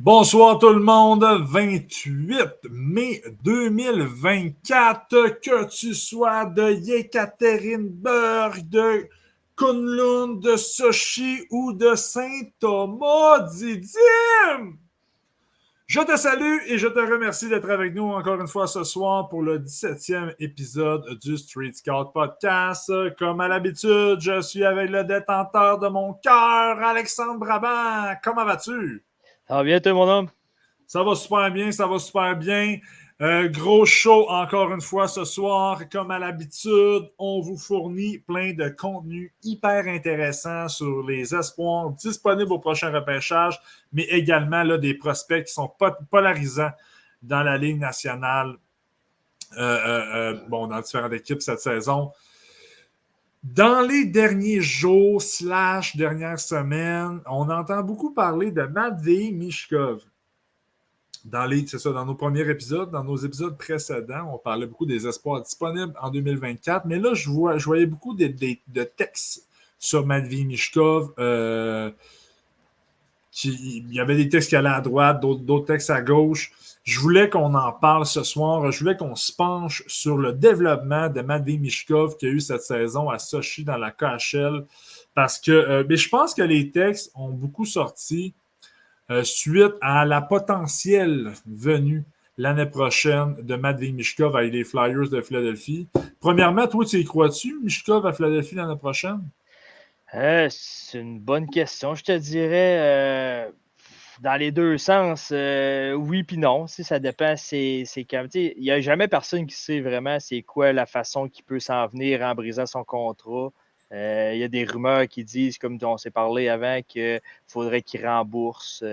Bonsoir tout le monde, 28 mai 2024, que tu sois de Yekaterinburg, de Kunlun, de Sochi ou de Saint-Thomas d'Idim. Je te salue et je te remercie d'être avec nous encore une fois ce soir pour le 17e épisode du Street Scout Podcast. Comme à l'habitude, je suis avec le détenteur de mon cœur, Alexandre Brabant. Comment vas-tu? Ça va bien, toi, mon homme? Ça va super bien, ça va super bien. Gros show encore une fois ce soir. Comme à l'habitude, on vous fournit plein de contenus hyper intéressants sur les espoirs disponibles au prochain repêchage, mais également là, des prospects qui sont polarisants dans la Ligue nationale, dans différentes équipes cette saison. Dans les derniers jours / dernières semaines, on entend beaucoup parler de Matvei Michkov. Dans nos premiers épisodes, dans nos épisodes précédents, on parlait beaucoup des espoirs disponibles en 2024, mais là, je voyais beaucoup de textes sur Matvei Michkov. Il y avait des textes qui allaient à droite, d'autres textes à gauche. Je voulais qu'on en parle ce soir. Je voulais qu'on se penche sur le développement de Matvei Michkov qu'il y a eu cette saison à Sochi dans la KHL. Parce que mais je pense que les textes ont beaucoup sorti suite à la potentielle venue l'année prochaine de Matvei Michkov avec les Flyers de Philadelphie. Premièrement, toi, tu y crois-tu, Michkov à Philadelphie l'année prochaine? C'est une bonne question. Je te dirais, dans les deux sens, oui puis non. Ça dépend. C'est comme, il n'y a jamais personne qui sait vraiment c'est quoi la façon qu'il peut s'en venir en brisant son contrat. Il y a des rumeurs qui disent, comme on s'est parlé avant, qu'il faudrait qu'il rembourse.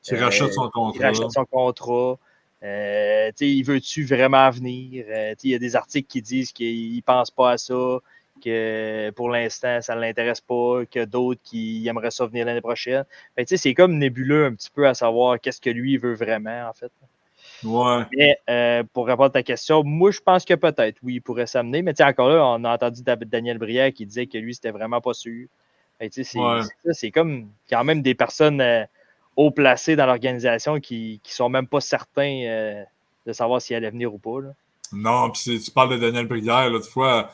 Qu'il rachète son qu'il contrat. rachète son contrat. Il veut-tu vraiment venir? Il y a des articles qui disent qu'il ne pense pas à ça, que pour l'instant, ça ne l'intéresse pas, que d'autres qui aimeraient ça venir l'année prochaine. C'est comme nébuleux un petit peu à savoir qu'est-ce que lui veut vraiment, en fait. Ouais. Mais pour répondre à ta question, moi, je pense que peut-être, oui, il pourrait s'amener. Mais encore là, on a entendu Daniel Brière qui disait que lui, c'était vraiment pas sûr. C'est comme quand même des personnes haut placées dans l'organisation qui sont même pas certains de savoir s'il allait venir ou pas. Là. Non, puis tu parles de Daniel Brière, l'autre fois,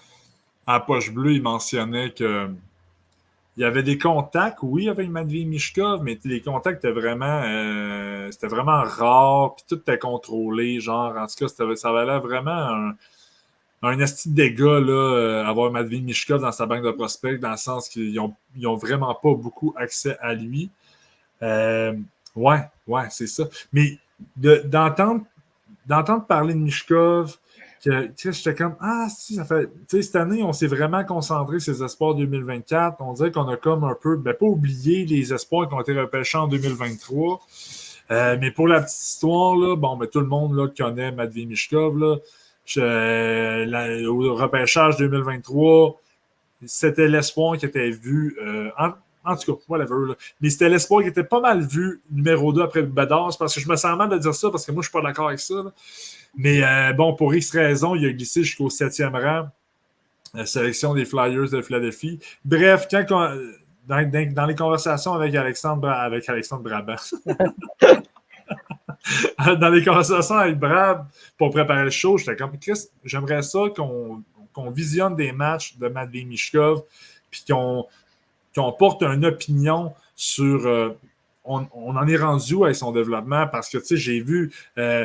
à Poche Bleue, il mentionnait que il y avait des contacts, oui, avec Matvei Michkov, mais les contacts c'était vraiment rare, puis tout était contrôlé, genre, en tout cas, ça valait vraiment un esti de dégâts, là, avoir Matvei Michkov dans sa banque de prospects, dans le sens qu'ils ont vraiment pas beaucoup accès à lui. Euh, ouais, c'est ça. Mais d'entendre parler de Michkov, j'étais comme, ah, si, ça fait. Tu sais, cette année, on s'est vraiment concentré sur les espoirs 2024. On dirait qu'on a comme un peu, pas oublié les espoirs qui ont été repêchés en 2023. Mais pour la petite histoire, là, tout le monde là, connaît Matvei Michkov. Là. Au repêchage 2023, c'était l'espoir qui était vu. En tout cas, whatever. Là. Mais c'était l'espoir qui était pas mal vu numéro 2 après Bedard. Parce que je me sens mal de dire ça parce que moi, je suis pas d'accord avec ça. Là. Mais pour X raison, il a glissé jusqu'au 7e rang. La sélection des Flyers de Philadelphie. Bref, dans les conversations avec Alexandre Brabant, dans les conversations avec Brab pour préparer le show, j'étais comme, Chris, j'aimerais ça qu'on visionne des matchs de Matvei Michkov puis qu'on porte une opinion sur... on en est rendu où avec son développement parce que, tu sais,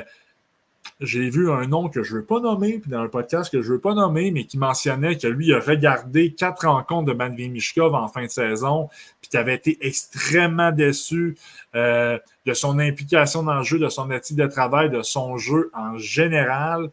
j'ai vu un nom que je ne veux pas nommer, puis dans un podcast que je ne veux pas nommer, mais qui mentionnait que lui a regardé 4 rencontres de Matvei Michkov en fin de saison, puis qui avait été extrêmement déçu de son implication dans le jeu, de son éthique de travail, de son jeu en général.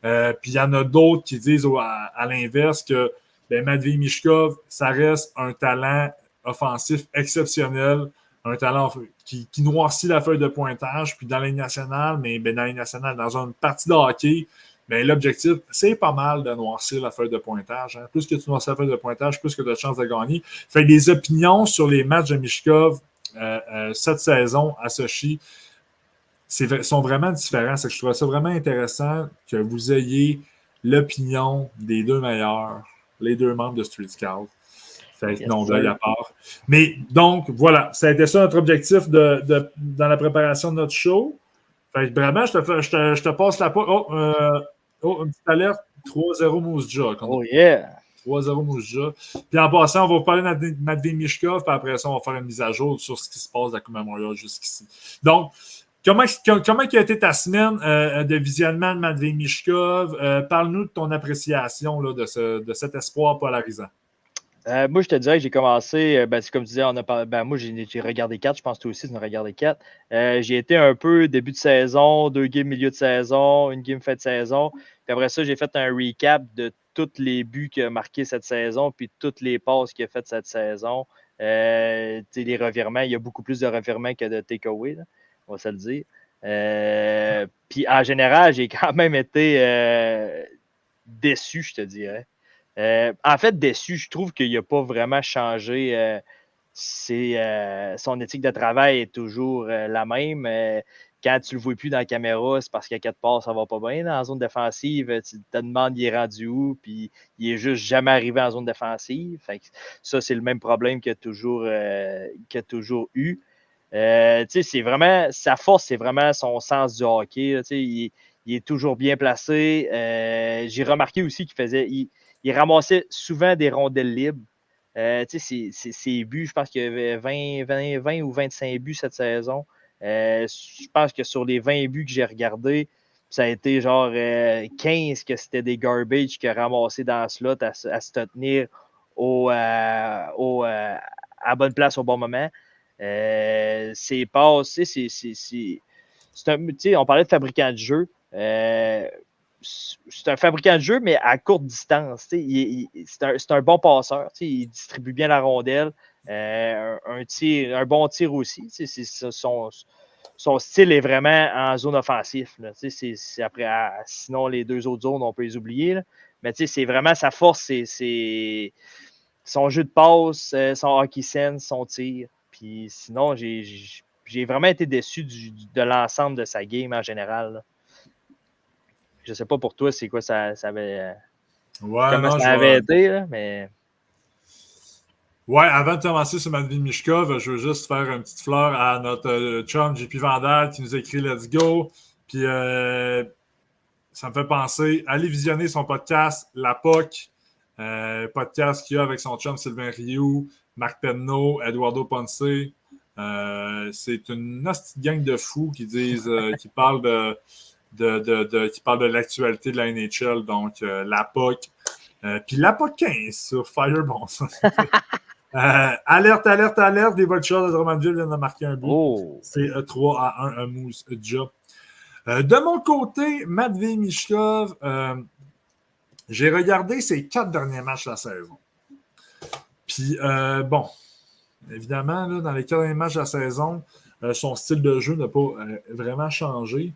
Puis il y en a d'autres qui disent à l'inverse que Matvei Michkov, ça reste un talent offensif exceptionnel, un talent qui noircit la feuille de pointage, puis dans la Ligue nationale, mais dans la Ligue nationale, dans une partie de hockey, l'objectif, c'est pas mal de noircir la feuille de pointage. Hein. Plus que tu noircis la feuille de pointage, plus que tu as de chances de gagner. Fait que les opinions sur les matchs de Michkov cette saison à Sochi sont vraiment différents. C'est que je trouve ça vraiment intéressant que vous ayez l'opinion des deux meilleurs, les deux membres de Street Scout. Fait que non, blague à part. Mais donc, voilà, ça a été ça notre objectif dans la préparation de notre show. Fait que vraiment, je te passe la pointe. Une petite alerte 3-0 Moose Jaw. Oh yeah! 3-0 Moose Jaw. Puis en passant, on va vous parler de Matvey Mishkov, puis après ça, on va faire une mise à jour sur ce qui se passe à Coupe Memorial jusqu'ici. Donc, comment a été ta semaine de visionnement de Matvey Mishkov? Parle-nous de ton appréciation là, de cet espoir polarisant. Moi, je te dirais que j'ai commencé, c'est comme tu disais, moi, j'ai regardé 4, je pense que toi aussi, tu as regardé 4. J'ai été un peu début de saison, 2 games milieu de saison, une game fin de saison. Puis après ça, j'ai fait un recap de tous les buts qu'il a marqués cette saison, puis toutes les passes qu'il a faites cette saison. Les revirements, il y a beaucoup plus de revirements que de takeaway, on va se le dire. Puis en général, j'ai quand même été déçu, je te dirais. En fait, déçu, je trouve qu'il n'a pas vraiment changé. Son éthique de travail est toujours la même. Quand tu ne le vois plus dans la caméra, c'est parce qu'à 4 passes, ça ne va pas bien dans la zone défensive. Tu te demandes il est rendu où, puis il n'est juste jamais arrivé en zone défensive. Fait que ça, c'est le même problème qu'il a toujours eu. C'est vraiment, sa force, c'est vraiment son sens du hockey. Il est toujours bien placé. J'ai remarqué aussi il ramassait souvent des rondelles libres. Ses buts, je pense qu'il y avait 20 ou 25 buts cette saison. Je pense que sur les 20 buts que j'ai regardés, ça a été genre 15 que c'était des garbage qu'il a ramassé dans le slot à se tenir à bonne place au bon moment. Ses passes, on parlait de fabricant de jeu. C'est un fabricant de jeu, mais à courte distance. C'est un bon passeur. Il distribue bien la rondelle. Un bon tir aussi. Son style est vraiment en zone offensive. Sinon, les 2 autres zones, on peut les oublier. Là. Mais c'est vraiment sa force, c'est son jeu de passe, son hockey sense, son tir. Puis sinon, j'ai vraiment été déçu de l'ensemble de sa game en général. Là. Je sais pas pour toi, c'est quoi ça avait. Comment ça avait été, là, mais. Ouais, avant de commencer sur Matvey Mishkov, je veux juste faire une petite fleur à notre chum JP Vandal qui nous écrit Let's Go. Puis ça me fait penser, allez visionner son podcast, La POC, podcast qu'il y a avec son chum Sylvain Rioux, Marc Penneau, Eduardo Ponce. C'est une petite gang de fous qui disent, qui parlent qui parle de l'actualité de la NHL, donc la POC. Puis la POC 15 sur Fireball. Alerte, les Vultures de Drummondville viennent de marquer un but. Oh. C'est 3-1 à Moose Jaw. De mon côté, Matvey Mishkov, j'ai regardé ses 4 derniers matchs de la saison. Puis, évidemment, là, dans les 4 derniers matchs de la saison, son style de jeu n'a pas vraiment changé.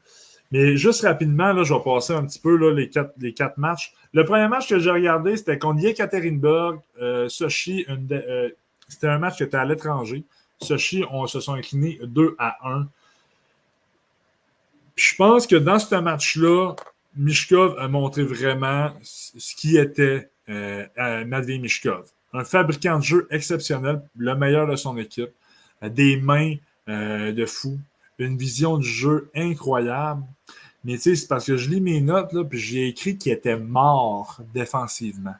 Mais juste rapidement, là, je vais passer un petit peu là, les quatre matchs. Le premier match que j'ai regardé, c'était contre Yekaterinburg. Sochi, c'était un match qui était à l'étranger. Sochi, se sont inclinés 2-1. Puis je pense que dans ce match-là, Mishkov a montré vraiment ce qui était Matvey Mishkov. Un fabricant de jeu exceptionnel, le meilleur de son équipe. Des mains de fou. Une vision du jeu incroyable. Mais tu sais, c'est parce que je lis mes notes, là, puis j'ai écrit qu'il était mort défensivement.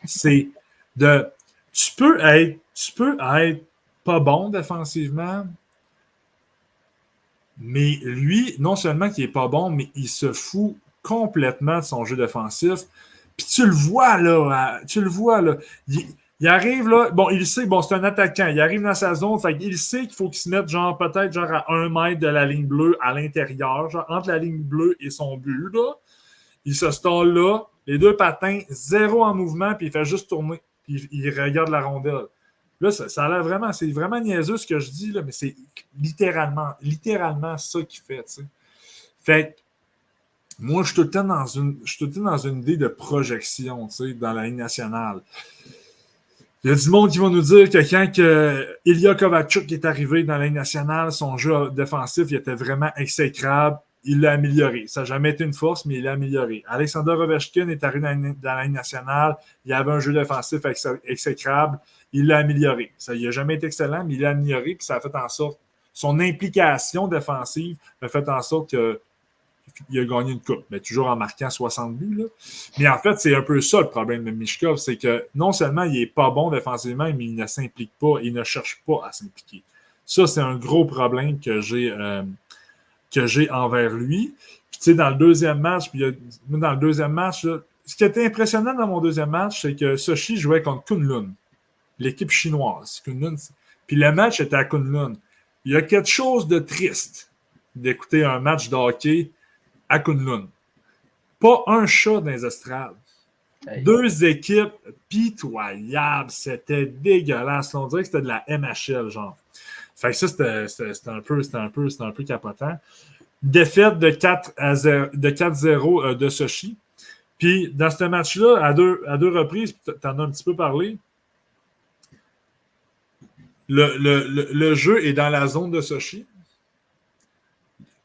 C'est de... Tu peux être pas bon défensivement, mais lui, non seulement qu'il est pas bon, mais il se fout complètement de son jeu défensif. Puis tu le vois, là. Il arrive là, il sait, c'est un attaquant, il arrive dans sa zone, fait il sait qu'il faut qu'il se mette peut-être à 1 mètre de la ligne bleue à l'intérieur, entre la ligne bleue et son but, là. Il se stalle là, les 2 patins, 0 en mouvement, puis il fait juste tourner, puis il regarde la rondelle. Là, ça a l'air vraiment, c'est vraiment niaiseux ce que je dis, là, mais c'est littéralement ça qu'il fait, tu sais. Fait que, moi, je suis tout le temps dans une idée de projection, tu sais, dans la Ligue nationale. Il y a du monde qui va nous dire que quand Ilya Kovalchuk est arrivé dans la Ligue nationale, son jeu défensif il était vraiment exécrable. il l'a amélioré. Ça n'a jamais été une force, mais il l'a amélioré. Alexander Ovechkin est arrivé dans la Ligue nationale. Il avait un jeu défensif exécrable. Il l'a amélioré. Ça, il n'a jamais été excellent, mais il l'a amélioré. Puis ça a fait en sorte. Son implication défensive a fait en sorte qu'il a gagné une coupe. Mais toujours en marquant 60 buts. Là. Mais en fait, c'est un peu ça le problème de Michkov. C'est que non seulement il n'est pas bon défensivement, mais il ne s'implique pas. Il ne cherche pas à s'impliquer. Ça, c'est un gros problème que j'ai envers lui. Puis, tu sais, dans le deuxième match, là, ce qui était impressionnant dans mon deuxième match, c'est que Sochi jouait contre Kunlun, l'équipe chinoise. Kunlun, puis le match était à Kunlun. Il y a quelque chose de triste d'écouter un match de hockey à Kunlun. Pas un chat dans les estrades. Hey. 2 équipes pitoyables. C'était dégueulasse. On dirait que c'était de la MHL, genre. Fait que ça, c'était un peu capotant. Défaite de 4-0 de Sochi. Puis, dans ce match-là, à deux reprises, tu en as un petit peu parlé, le jeu est dans la zone de Sochi.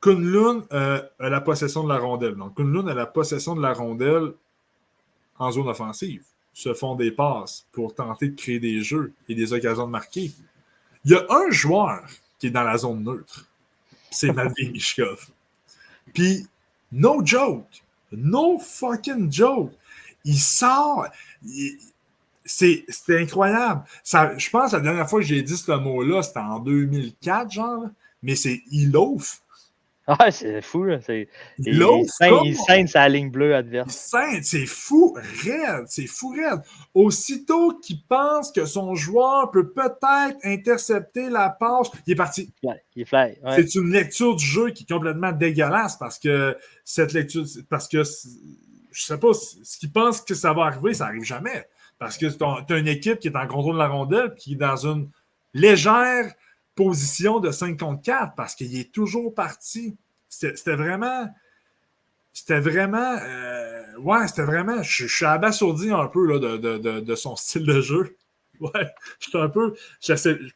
Kunlun a la possession de la rondelle. Donc, Kunlun a la possession de la rondelle en zone offensive. Se font des passes pour tenter de créer des jeux et des occasions de marquer. Il y a un joueur qui est dans la zone neutre. C'est Matvei Michkov. Puis, no joke. No fucking joke. Il sort. C'est incroyable. Ça, je pense que la dernière fois que j'ai dit ce mot-là, c'était en 2004, genre. Mais c'est il loaf. Ah, c'est fou, là. Il scène sa ligne bleue adverse. C'est fou raide. C'est fou raide. Aussitôt qu'il pense que son joueur peut peut-être intercepter la passe, il est parti. Il fly. Ouais. C'est une lecture du jeu qui est complètement dégueulasse parce que cette lecture, parce que je sais pas, ce qu'il pense que ça va arriver, ça n'arrive jamais. Parce que tu as une équipe qui est en contrôle de la rondelle qui est dans une légère position de 5 contre 4 parce qu'il est toujours parti. C'était vraiment. Ouais, c'était vraiment. Je suis abasourdi un peu là, de son style de jeu. Ouais, je suis un peu.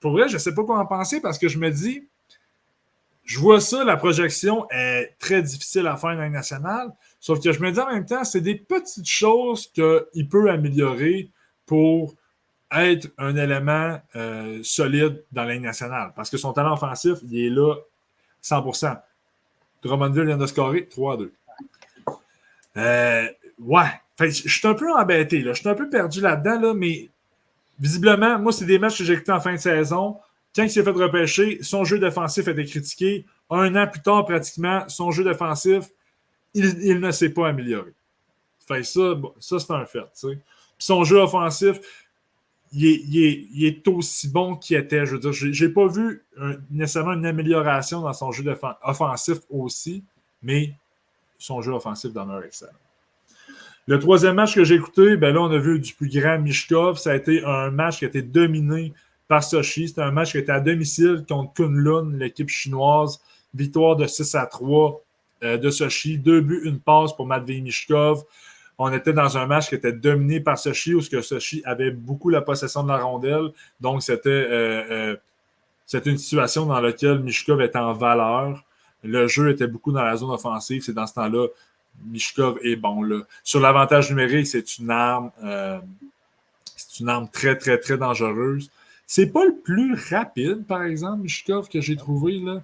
Pour vrai, je ne sais pas quoi en penser parce que je me dis. Je vois ça, la projection est très difficile à faire dans la nationale. Sauf que je me dis en même temps, c'est des petites choses qu'il peut améliorer pour être un élément solide dans la Ligue nationale. Parce que son talent offensif, il est là 100%. Drummondville vient de scorer 3-2. Ouais. Fait, je suis un peu embêté. Là. Je suis un peu perdu là-dedans, là, mais visiblement, moi, c'est des matchs que j'ai écoutés en fin de saison. Quand il s'est fait repêcher, son jeu défensif a été critiqué. 1 an plus tard, pratiquement, son jeu défensif, il ne s'est pas amélioré. Fait ça, c'est un fait. T'sais. Puis son jeu offensif, il est aussi bon qu'il était. Je veux dire, j'ai pas vu nécessairement une amélioration dans son jeu offensif aussi, mais son jeu offensif demeure excellent. Le troisième match que j'ai écouté, ben là, on a vu du plus grand Michkov. Ça a été un match qui a été dominé par Sochi. C'était un match qui était à domicile contre Kunlun, l'équipe chinoise. Victoire de 6-3 de Sochi. 2 buts, 1 passe pour Matvei Michkov. On était dans un match qui était dominé par Sochi, où Sochi avait beaucoup la possession de la rondelle. Donc, c'était une situation dans laquelle Michkov était en valeur. Le jeu était beaucoup dans la zone offensive. C'est dans ce temps-là, Michkov est bon. Là. Sur l'avantage numérique, c'est une arme très, très, très dangereuse. C'est pas le plus rapide, par exemple, Michkov, que j'ai trouvé, là.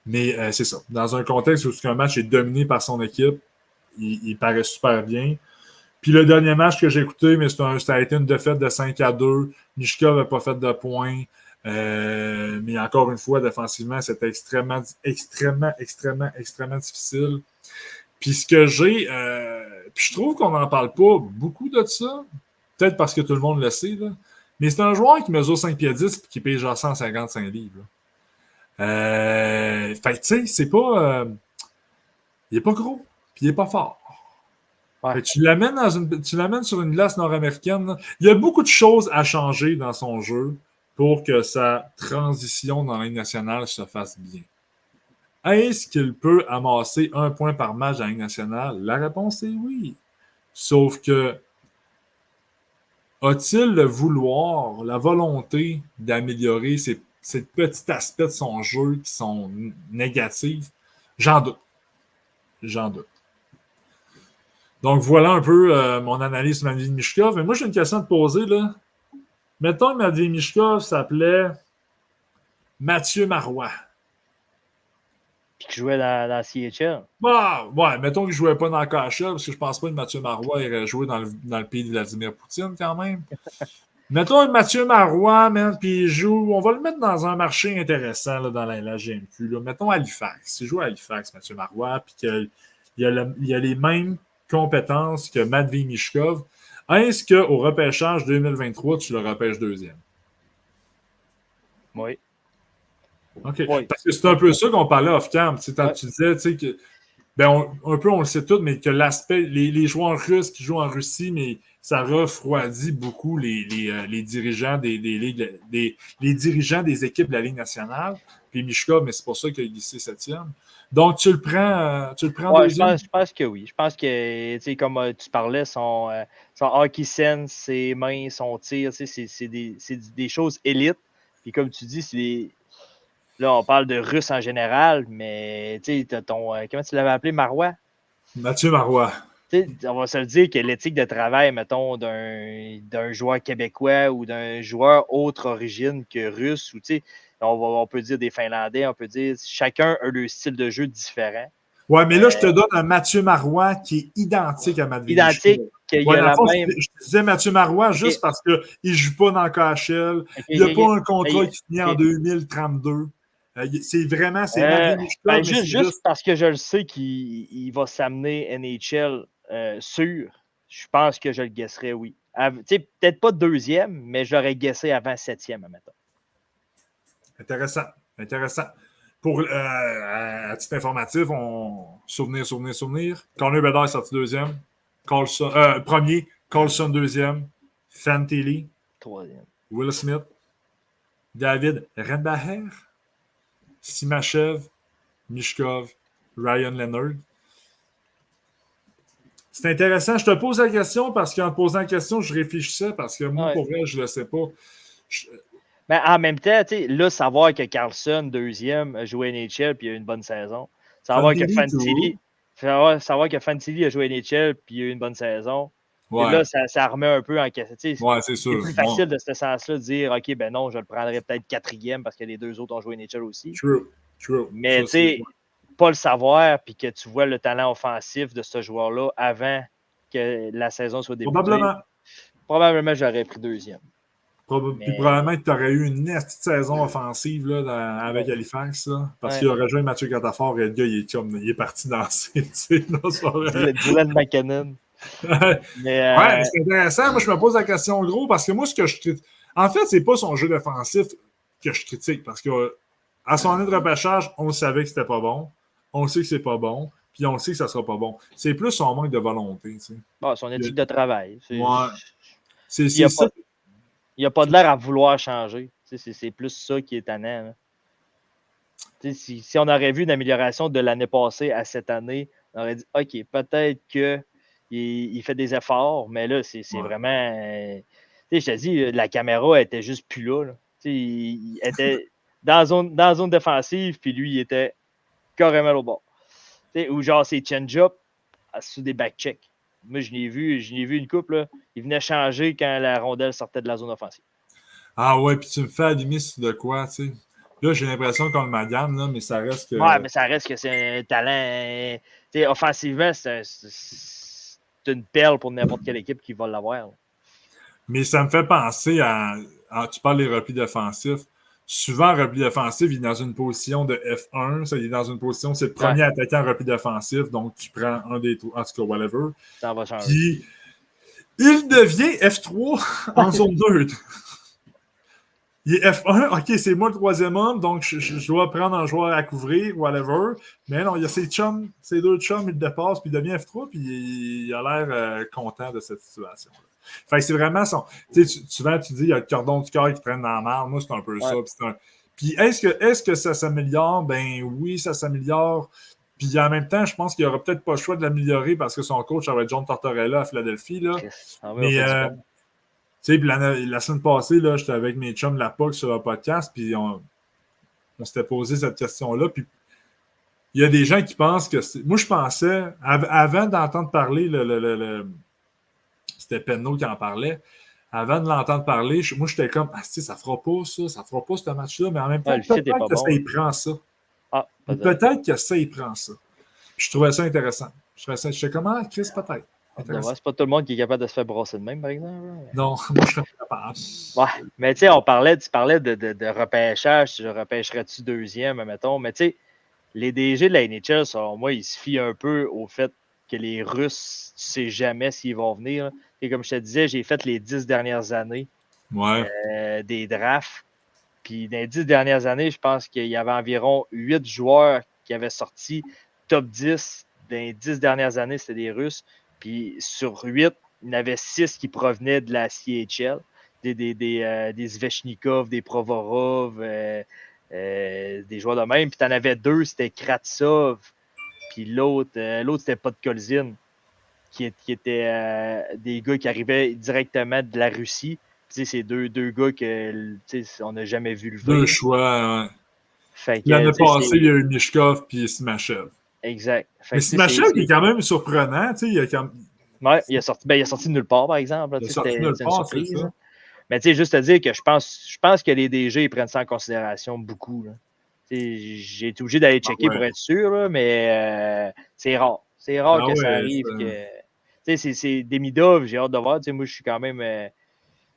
Mais c'est ça. Dans un contexte où un match est dominé par son équipe, il paraît super bien. Puis le dernier match que j'ai écouté, mais ça a été une défaite de 5-2. Michkov n'a pas fait de points. Mais encore une fois, défensivement, c'était extrêmement, extrêmement, extrêmement, extrêmement difficile. Puis ce que j'ai... puis je trouve qu'on n'en parle pas beaucoup de ça. Peut-être parce que tout le monde le sait, là. Mais c'est un joueur qui mesure 5 pieds 10 et qui paye genre 155 livres. Fait que tu sais, c'est pas... il est pas gros, puis il est pas fort. Ouais. Tu l'amènes sur une glace nord-américaine. Là. Il y a beaucoup de choses à changer dans son jeu pour que sa transition dans la Ligue nationale se fasse bien. Est-ce qu'il peut amasser 1 point par match dans la Ligue nationale? La réponse est oui. Sauf que a-t-il le vouloir, la volonté d'améliorer ces petits aspects de son jeu qui sont négatifs? J'en doute. J'en doute. Donc, voilà un peu mon analyse de Matvei Michkov. Mais moi, j'ai une question à te poser, là. Mettons que Matvei Michkov s'appelait Mathieu Marois. Puis qui jouait dans CHL. Bah, ouais, mettons qu'il ne jouait pas dans le KHL, parce que je pense pas que Mathieu Marois irait jouer dans le pays de Vladimir Poutine, quand même. Mettons que Mathieu Marois, man, puis il joue, on va le mettre dans un marché intéressant là, dans la GMQ. Là. Mettons Halifax. Il joue à Halifax, Mathieu Marois, puis qu'il a les mêmes compétences que Matvei Michkov. Est-ce qu'au repêchage 2023, tu le repêches deuxième? Oui. OK. Oui. Parce que c'est un peu ça qu'on parlait off-cam. Quand tu disais, tu sais, que. Ben, un peu, on le sait tous, mais que l'aspect, les joueurs russes qui jouent en Russie, mais ça refroidit beaucoup les dirigeants des ligues, les dirigeants des équipes de la Ligue nationale. Puis Mishkov, mais c'est pour ça qu'il a glissé septième. Donc, tu le prends deuxième? Je pense que oui. Je pense que, tu sais, comme tu parlais, son hockey sense, ses mains, son tir, c'est des choses élites. Puis comme tu dis, là, on parle de Russes en général, mais tu sais, t'as ton. Comment tu l'avais appelé, Marois? Mathieu Marois. On va se le dire que l'éthique de travail, mettons, d'un joueur québécois ou d'un joueur autre origine que russe, ou on peut dire des Finlandais, on peut dire chacun a le style de jeu différent. Ouais, mais là, je te donne un Mathieu Marois qui est identique à Matvei Michkov. Identique, qu'il Ouais, y a la fond, même. je te disais Mathieu Marois juste parce qu'il ne joue pas dans le KHL. Il n'a pas un contrat qui finit en 2032. C'est vraiment, c'est Matvei Michkov, mais c'est juste parce que je le sais qu'il va s'amener NHL sûr, je pense que je le guesserais, oui. Peut-être pas deuxième, mais je l'aurais guessé avant septième, admettons. Intéressant, intéressant. Pour à titre informatif, souvenir. Connor Bedard est sorti deuxième. Premier. Carlson deuxième. Fantilli. Troisième. Will Smith. David Renbacher. Simachev. Mishkov. Ryan Leonard. C'est intéressant. Je te pose la question parce qu'en te posant la question, je réfléchissais parce que moi, pour vrai, je ne le sais pas. Mais en même temps, là, savoir que Carlson, deuxième, a joué NHL puis il a eu une bonne saison. Savoir que Fantilli a joué NHL puis il a eu une bonne saison. Ouais. Et là, ça remet un peu en question. Ouais, c'est sûr. C'est plus facile de ce sens-là de dire OK, ben non, je le prendrais peut-être quatrième parce que les deux autres ont joué NHL aussi. True. Mais tu sais, pas le savoir puis que tu vois le talent offensif de ce joueur-là avant que la saison soit débutée. Probablement, j'aurais pris deuxième. Puis probablement que tu aurais eu une petite saison offensive là, avec Halifax, là, parce qu'il aurait joué Mathieu Catafort et le gars, il est parti danser. Dylan McKinnon. Ouais, c'est intéressant. Moi, je me pose la question gros parce que moi, ce que je critique. En fait, c'est pas son jeu défensif que je critique parce qu'à son année de repêchage, on savait que c'était pas bon. On sait que c'est pas bon. Puis on sait que ça sera pas bon. C'est plus son manque de volonté. Son éthique de travail. Ouais. C'est ça. Il n'y a pas de l'air à vouloir changer. C'est plus ça qui est tannant. Si on aurait vu une amélioration de l'année passée à cette année, on aurait dit OK, peut-être qu'il fait des efforts, mais là, c'est vraiment. Je te dis, la caméra était juste plus là. Il était dans la zone défensive, puis lui, il était carrément au bord. Ou genre, c'est change-up sous des back-checks. Moi, je l'ai vu une couple. Là. Il venait changer quand la rondelle sortait de la zone offensive. Ah ouais, puis tu me fais à limite de quoi, tu sais. Là, j'ai l'impression qu'on le magane, là, mais ça reste que. Ouais, mais ça reste que c'est un talent. Offensivement, c'est une perle pour n'importe quelle équipe qui va l'avoir. Là. Mais ça me fait penser à. Tu parles des replis défensifs. Souvent, repli défensif, il est dans une position de F1. Ça, il est dans une position, c'est le premier attaquant repli défensif, donc tu prends un des trois, en tout cas, whatever. Ça va changer. Puis, il devient F3 en zone 2. Il est F1, OK, c'est moi le troisième homme, donc je dois prendre un joueur à couvrir, whatever. Mais non, il y a ses deux chums, il le dépasse, puis il devient F3, puis il a l'air content de cette situation-là. Fait que c'est vraiment son. Tu sais, souvent, tu dis, il y a le cordon du cœur qui traîne dans la marde. Moi, c'est un peu ça. Puis est-ce que ça s'améliore? Ben oui, ça s'améliore. Puis en même temps, je pense qu'il n'y aura peut-être pas le choix de l'améliorer parce que son coach, ça va être John Tortorella à Philadelphie. Là. Mais tu sais, la semaine passée, là, j'étais avec mes chums de la POC sur le podcast, puis on s'était posé cette question-là. Puis il y a des gens qui pensent que... Moi, je pensais, avant d'entendre parler, c'était Penneau qui en parlait, avant de l'entendre parler, moi, j'étais comme, ça fera pas ça fera pas ce match-là, mais en même Ouais, temps, le fit est peut-être pas que ça bon. y prend ça. Ah, Ou peut-être que ça y prend ça. Puis je trouvais ça intéressant. J'étais comme, Chris, peut-être. Ouais, c'est pas tout le monde qui est capable de se faire brasser de même, par exemple. Non, moi, je serais pas capable. Ouais, mais tu sais, tu parlais de repêchage, tu repêcherais-tu deuxième, mettons, mais tu sais, les DG de la NHL, selon moi, ils se fient un peu au fait que les Russes, tu sais jamais s'ils vont venir. Et comme je te disais, j'ai fait les 10 dernières années Ouais. des drafts. Puis dans les 10 dernières années, je pense qu'il y avait environ 8 joueurs qui avaient sorti top 10. Dans les 10 dernières années, c'était des Russes. Puis sur 8, il y en avait 6 qui provenaient de la CHL. Des Svechnikov, des Provorov, des joueurs de même. Puis tu en avais 2, c'était Kratsov. Puis l'autre c'était Podkolzin, qui étaient des gars qui arrivaient directement de la Russie. Puis c'est deux gars qu'on n'a jamais vu Deux lever. choix. Ouais. Fait que, L'année passée, il y a eu Mishkov puis Simachev. exact. Mais Fait que, Simachev, il est quand même surprenant. ouais, il est sorti de nulle part, par exemple. Il est sorti nulle C'était une part, c'est surprise. ça. Mais juste te dire que je pense que les DG ils prennent ça en considération beaucoup. J'ai été obligé d'aller checker pour être sûr, là, mais c'est rare. C'est rare que ça arrive que. C'est Demidov, j'ai hâte de voir. Moi, je suis quand même.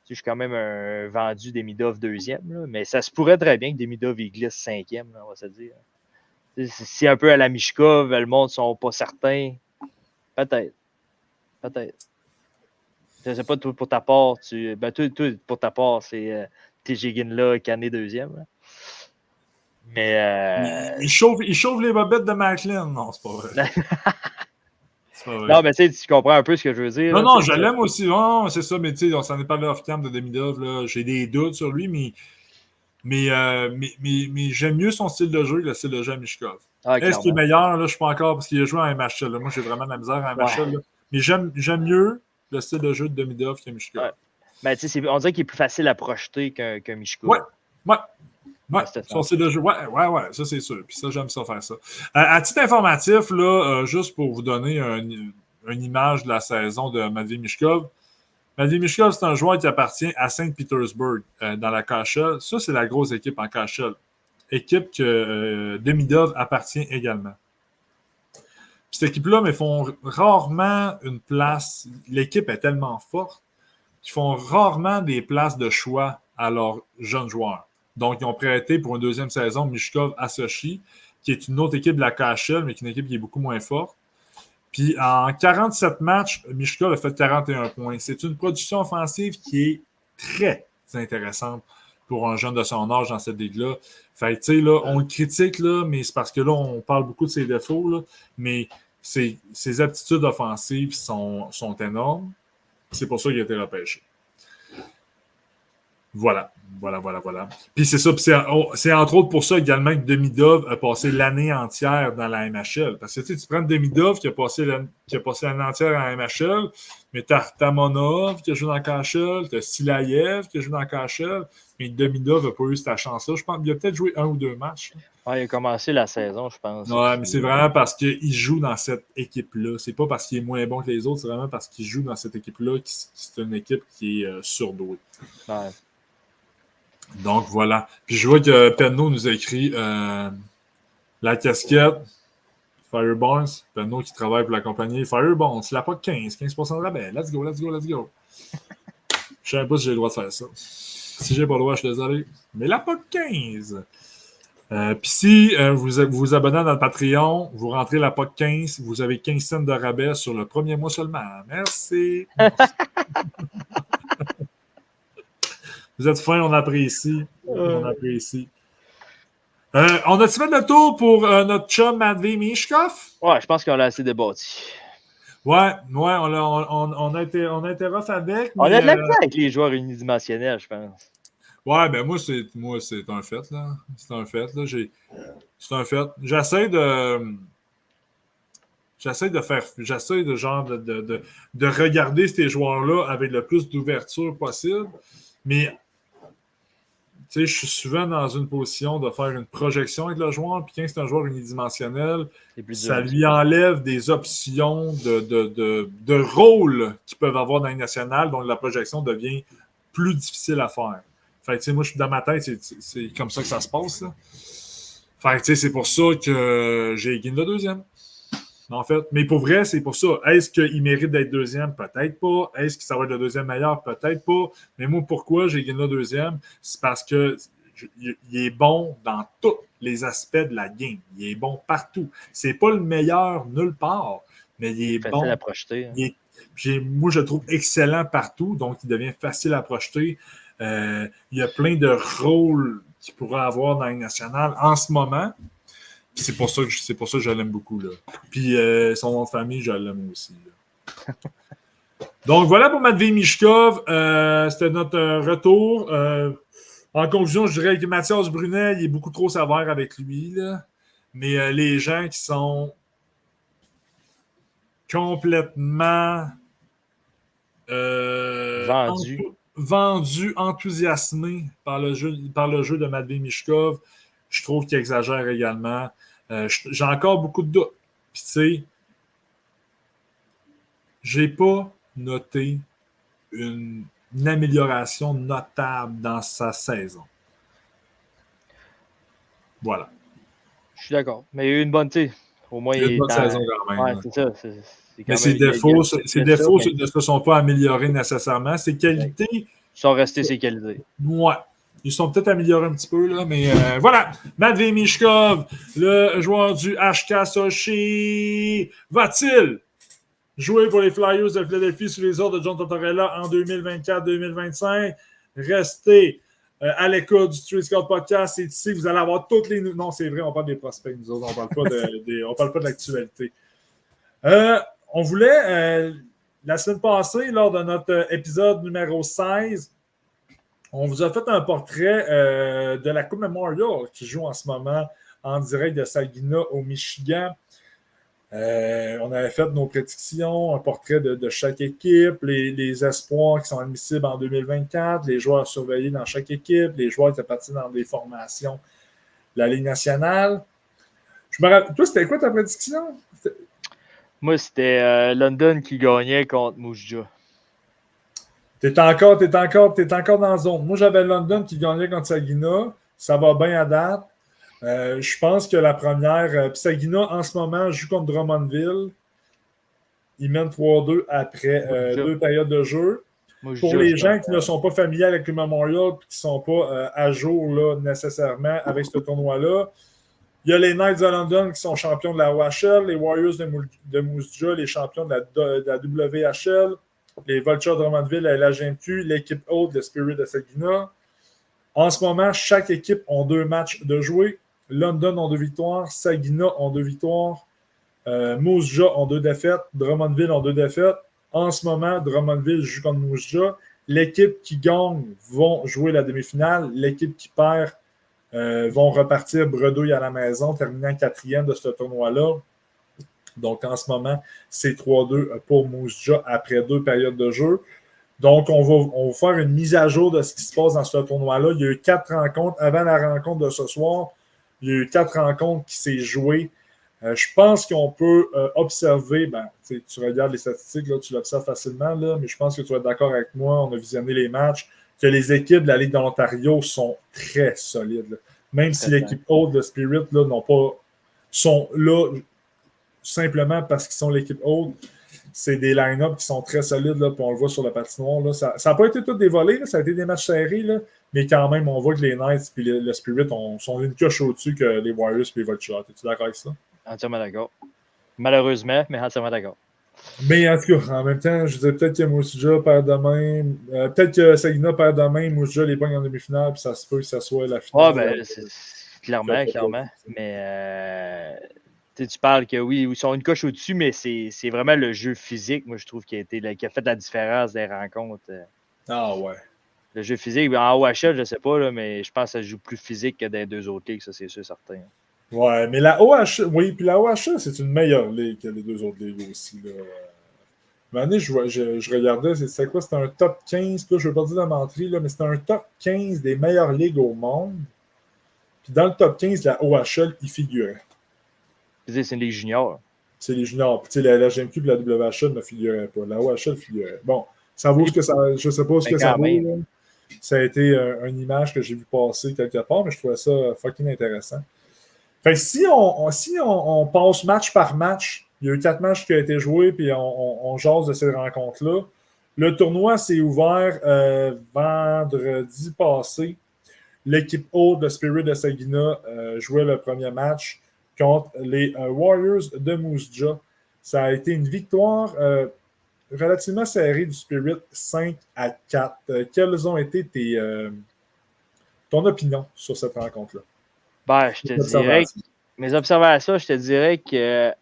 Je suis quand même un vendu Demidov deuxième, là, mais ça se pourrait très bien que Demidov il glisse cinquième, là, on va se dire. Si un peu à la Mishkov, le monde ne sont pas certains, peut-être. Peut-être. Je ne sais pas, toi, pour ta part, toi, pour ta part, c'est TJ là, Canet deuxième. Là. Mais. Il chauffe les bobettes de Macklin. Non, c'est pas vrai. C'est pas vrai. Non, mais tu comprends un peu ce que je veux dire. Non, Là, non, je l'aime aussi. Non, c'est ça, mais on s'en est parlé off-cam de Demidov. Là. J'ai des doutes sur lui, mais j'aime mieux son style de jeu que le style de jeu à Mishkov. Ah, Est-ce qu'il est clairement. meilleur? Là, je ne suis pas encore parce qu'il a joué en MHL. Là. Moi, j'ai vraiment de la misère en MHL. Ouais. Là. Mais j'aime mieux le style de jeu de Demidov qu'à Mishkov. Ouais. Mais on dirait qu'il est plus facile à projeter qu'un Mishkov. Ouais. Son style de jeu. Ouais, ça c'est sûr. Puis ça, j'aime ça faire ça. À titre informatif, là, juste pour vous donner une image de la saison de Matvei Mishkov. Matvei Mishkov, c'est un joueur qui appartient à Saint-Pétersbourg dans la KHL. Ça, c'est la grosse équipe en KHL. Équipe que Demidov appartient également. Puis cette équipe-là, mais font rarement une place. L'équipe est tellement forte qu'ils font rarement des places de choix à leurs jeunes joueurs. Donc, ils ont prêté pour une deuxième saison Mishkov à Sochi, qui est une autre équipe de la KHL, mais qui est une équipe qui est beaucoup moins forte. Puis en 47 matchs, Mishkov a fait 41 points. C'est une production offensive qui est très intéressante pour un jeune de son âge dans cette ligue-là. Fait que, tu sais, là, on le critique, là, mais c'est parce que là, on parle beaucoup de ses défauts, là, mais ses aptitudes offensives sont énormes. C'est pour ça qu'il a été repêché. Voilà. Puis c'est ça, c'est entre autres pour ça également que Demidov a passé l'année entière dans la MHL. Parce que tu prends Demidov qui a passé l'année entière en MHL, mais tu as Tamonov qui a joué dans le KHL, tu as Silayev qui a joué dans le KHL, mais Demidov n'a pas eu cette chance-là. Je pense qu'il a peut-être joué 1 ou 2 matchs. Ouais, il a commencé la saison, je pense. Ouais, mais c'est vraiment parce qu'il joue dans cette équipe-là. C'est pas parce qu'il est moins bon que les autres, c'est vraiment parce qu'il joue dans cette équipe-là que c'est une équipe qui est surdouée. Ouais. Donc voilà. Puis je vois que Penno nous a écrit la casquette Firebarns. Penno qui travaille pour la compagnie Firebarns. La POC 15% de rabais. Let's go. Je sais pas si j'ai le droit de faire ça. Si j'ai pas le droit, je suis désolé. Mais la POC 15. Puis si vous vous abonnez dans le Patreon, vous rentrez la POC 15, vous avez 15 cents de rabais sur le premier mois seulement. Merci. Vous êtes fins, on apprécie. On apprécie. On a-tu fait le tour pour notre chum Matvei Mishkov? Ouais, je pense qu'on l'a assez débattu. Ouais, on a été rough avec. On a de la misère avec les joueurs unidimensionnels, je pense. Ouais, ben moi, c'est un fait, là. C'est un fait, là. C'est un fait. J'essaie de regarder ces joueurs-là avec le plus d'ouverture possible. Mais sais, je suis souvent dans une position de faire une projection avec le joueur, puis quand c'est un joueur unidimensionnel, ça lui enlève des options de rôle qu'ils peuvent avoir dans les nationales, donc la projection devient plus difficile à faire. Fait que, moi, je suis dans ma tête, c'est comme ça que ça se passe. Là. Fait que, c'est pour ça que j'ai gagné le deuxième. En fait. Mais pour vrai, c'est pour ça. Est-ce qu'il mérite d'être deuxième? Peut-être pas. Est-ce que ça va être le deuxième meilleur? Peut-être pas. Mais moi, pourquoi j'ai gagné le deuxième? C'est parce que il est bon dans tous les aspects de la game. Il est bon partout. C'est pas le meilleur nulle part, mais il est bon. Facile à projeter. Hein. Moi, je le trouve excellent partout, donc il devient facile à projeter. Il y a plein de rôles qu'il pourrait avoir dans les nationales en ce moment. Puis c'est pour ça que je l'aime beaucoup. Là. Puis son nom de famille, je l'aime aussi. Là. Donc voilà pour Matvei Michkov. C'était notre retour. En conclusion, je dirais que Mathias Brunet, il est beaucoup trop sévère avec lui. Là. Mais les gens qui sont complètement vendus, enthousiasmés par le jeu de Matvei Michkov, je trouve qu'il exagère également. J'ai encore beaucoup de doutes. Puis, tu sais, j'ai pas noté une amélioration notable dans sa saison. Voilà. Je suis d'accord. Mais il y a eu une bonne, au moins, il y a une bonne saison quand même. Ouais, c'est ça. Mais ses défauts ne se sont pas améliorés nécessairement. Ses qualités... Ils sont restés ses qualités. Ouais. Ils sont peut-être améliorés un petit peu, là, mais voilà. Matvei Michkov, le joueur du HK Sochi, va-t-il jouer pour les Flyers de Philadelphie sous les ordres de John Tortorella en 2024-2025? Restez à l'écoute du Street Scout Podcast. C'est ici, vous allez avoir toutes les... Non, c'est vrai, on parle des prospects, nous autres. On parle pas de l'actualité. On voulait, la semaine passée, lors de notre épisode numéro 16, on vous a fait un portrait de la Coupe Memorial qui joue en ce moment en direct de Saginaw au Michigan. On avait fait nos prédictions, un portrait de chaque équipe, les espoirs qui sont admissibles en 2024, les joueurs surveillés dans chaque équipe, les joueurs qui sont partis dans des formations de la Ligue nationale. Toi, c'était quoi ta prédiction? Moi, c'était London qui gagnait contre Moose Jaw. T'es encore dans la zone. Moi, j'avais London qui gagnait contre Saginaw. Ça va bien à date. Je pense que la première... Puis Saginaw, en ce moment, joue contre Drummondville. Ils mènent 3-2 après 2 périodes de jeu. Pour les gens qui ne sont pas familiers avec le Memorial et qui ne sont pas à jour là, nécessairement avec ce tournoi-là, il y a les Knights de London qui sont champions de la OHL, les Warriors de Moose Jaw, les champions de la WHL, les Vultures de Drummondville à la LHMQ, l'équipe haute, le Spirit de Saginaw. En ce moment, chaque équipe a 2 matchs de jouer. London ont 2 victoires, Saginaw ont 2 victoires, Moose Jaw ont 2 défaites, Drummondville ont 2 défaites. En ce moment, Drummondville joue contre Moose Jaw. L'équipe qui gagne vont jouer la demi-finale. L'équipe qui perd vont repartir bredouille à la maison, terminant 4e de ce tournoi-là. Donc, en ce moment, c'est 3-2 pour Moose Jaw après 2 périodes de jeu. Donc, on va faire une mise à jour de ce qui se passe dans ce tournoi-là. Il y a eu 4 rencontres. Avant la rencontre de ce soir, il y a eu 4 rencontres qui s'est jouées. Je pense qu'on peut observer, tu regardes les statistiques, là, tu l'observes facilement, là, mais je pense que tu vas être d'accord avec moi, on a visionné les matchs, que les équipes de la Ligue de l'Ontario sont très solides. Là. Même si l'équipe haute de Spirit là, sont là simplement parce qu'ils sont l'équipe haute, c'est des line-up qui sont très solides, là, puis on le voit sur la patinoire. Là. Ça n'a pas été tout dévolé, là, ça a été des matchs serrés, là, mais quand même, on voit que les Knights et le Spirit sont une coche au-dessus que les Warriors et les Vultures. Es-tu d'accord avec ça? Entièrement d'accord. Malheureusement, mais entièrement d'accord. Mais en tout cas, en même temps, je disais peut-être que Moose Jaw perd demain. Peut-être que Saginaw perd demain, Moose Jaw les pogne en demi-finale, puis ça se peut que ça soit la finale. C'est clairement. Mais tu parles que oui, ils sont une coche au-dessus, mais c'est vraiment le jeu physique, moi, je trouve, qui a fait la différence des rencontres. Ah ouais. Le jeu physique, en OHL, je ne sais pas, là, mais je pense que ça joue plus physique que dans les 2 autres ligues, ça, c'est sûr, certain. Ouais, mais la OHL, oui, puis la OHL, c'est une meilleure ligue que les 2 autres ligues aussi. Là. un moment donné, je regardais, c'était quoi? C'était un top 15, là, je ne veux pas dire de menterie, là, mais c'était un top 15 des meilleures ligues au monde. Puis dans le top 15, la OHL, il figurait. C'est les juniors. C'est les juniors. Puis la GMQ et la WHL ne figuraient pas. La OHL figurait. Bon, ça vaut ce que ça... Je ne sais pas ce que ça vaut. Là. Ça a été une image que j'ai vu passer quelque part, mais je trouvais ça fucking intéressant. Fait que si on passe match par match, il y a eu 4 matchs qui ont été joués, puis on jase de ces rencontres-là. Le tournoi s'est ouvert vendredi passé. L'équipe haute de Spirit de Saginaw jouait le premier match contre les Warriors de Moose Jaw. Ça a été une victoire relativement serrée du Spirit, 5-4. Quelles ont été ton opinion sur cette rencontre-là? Ben, je te dirais que mes observations, je te dirais que,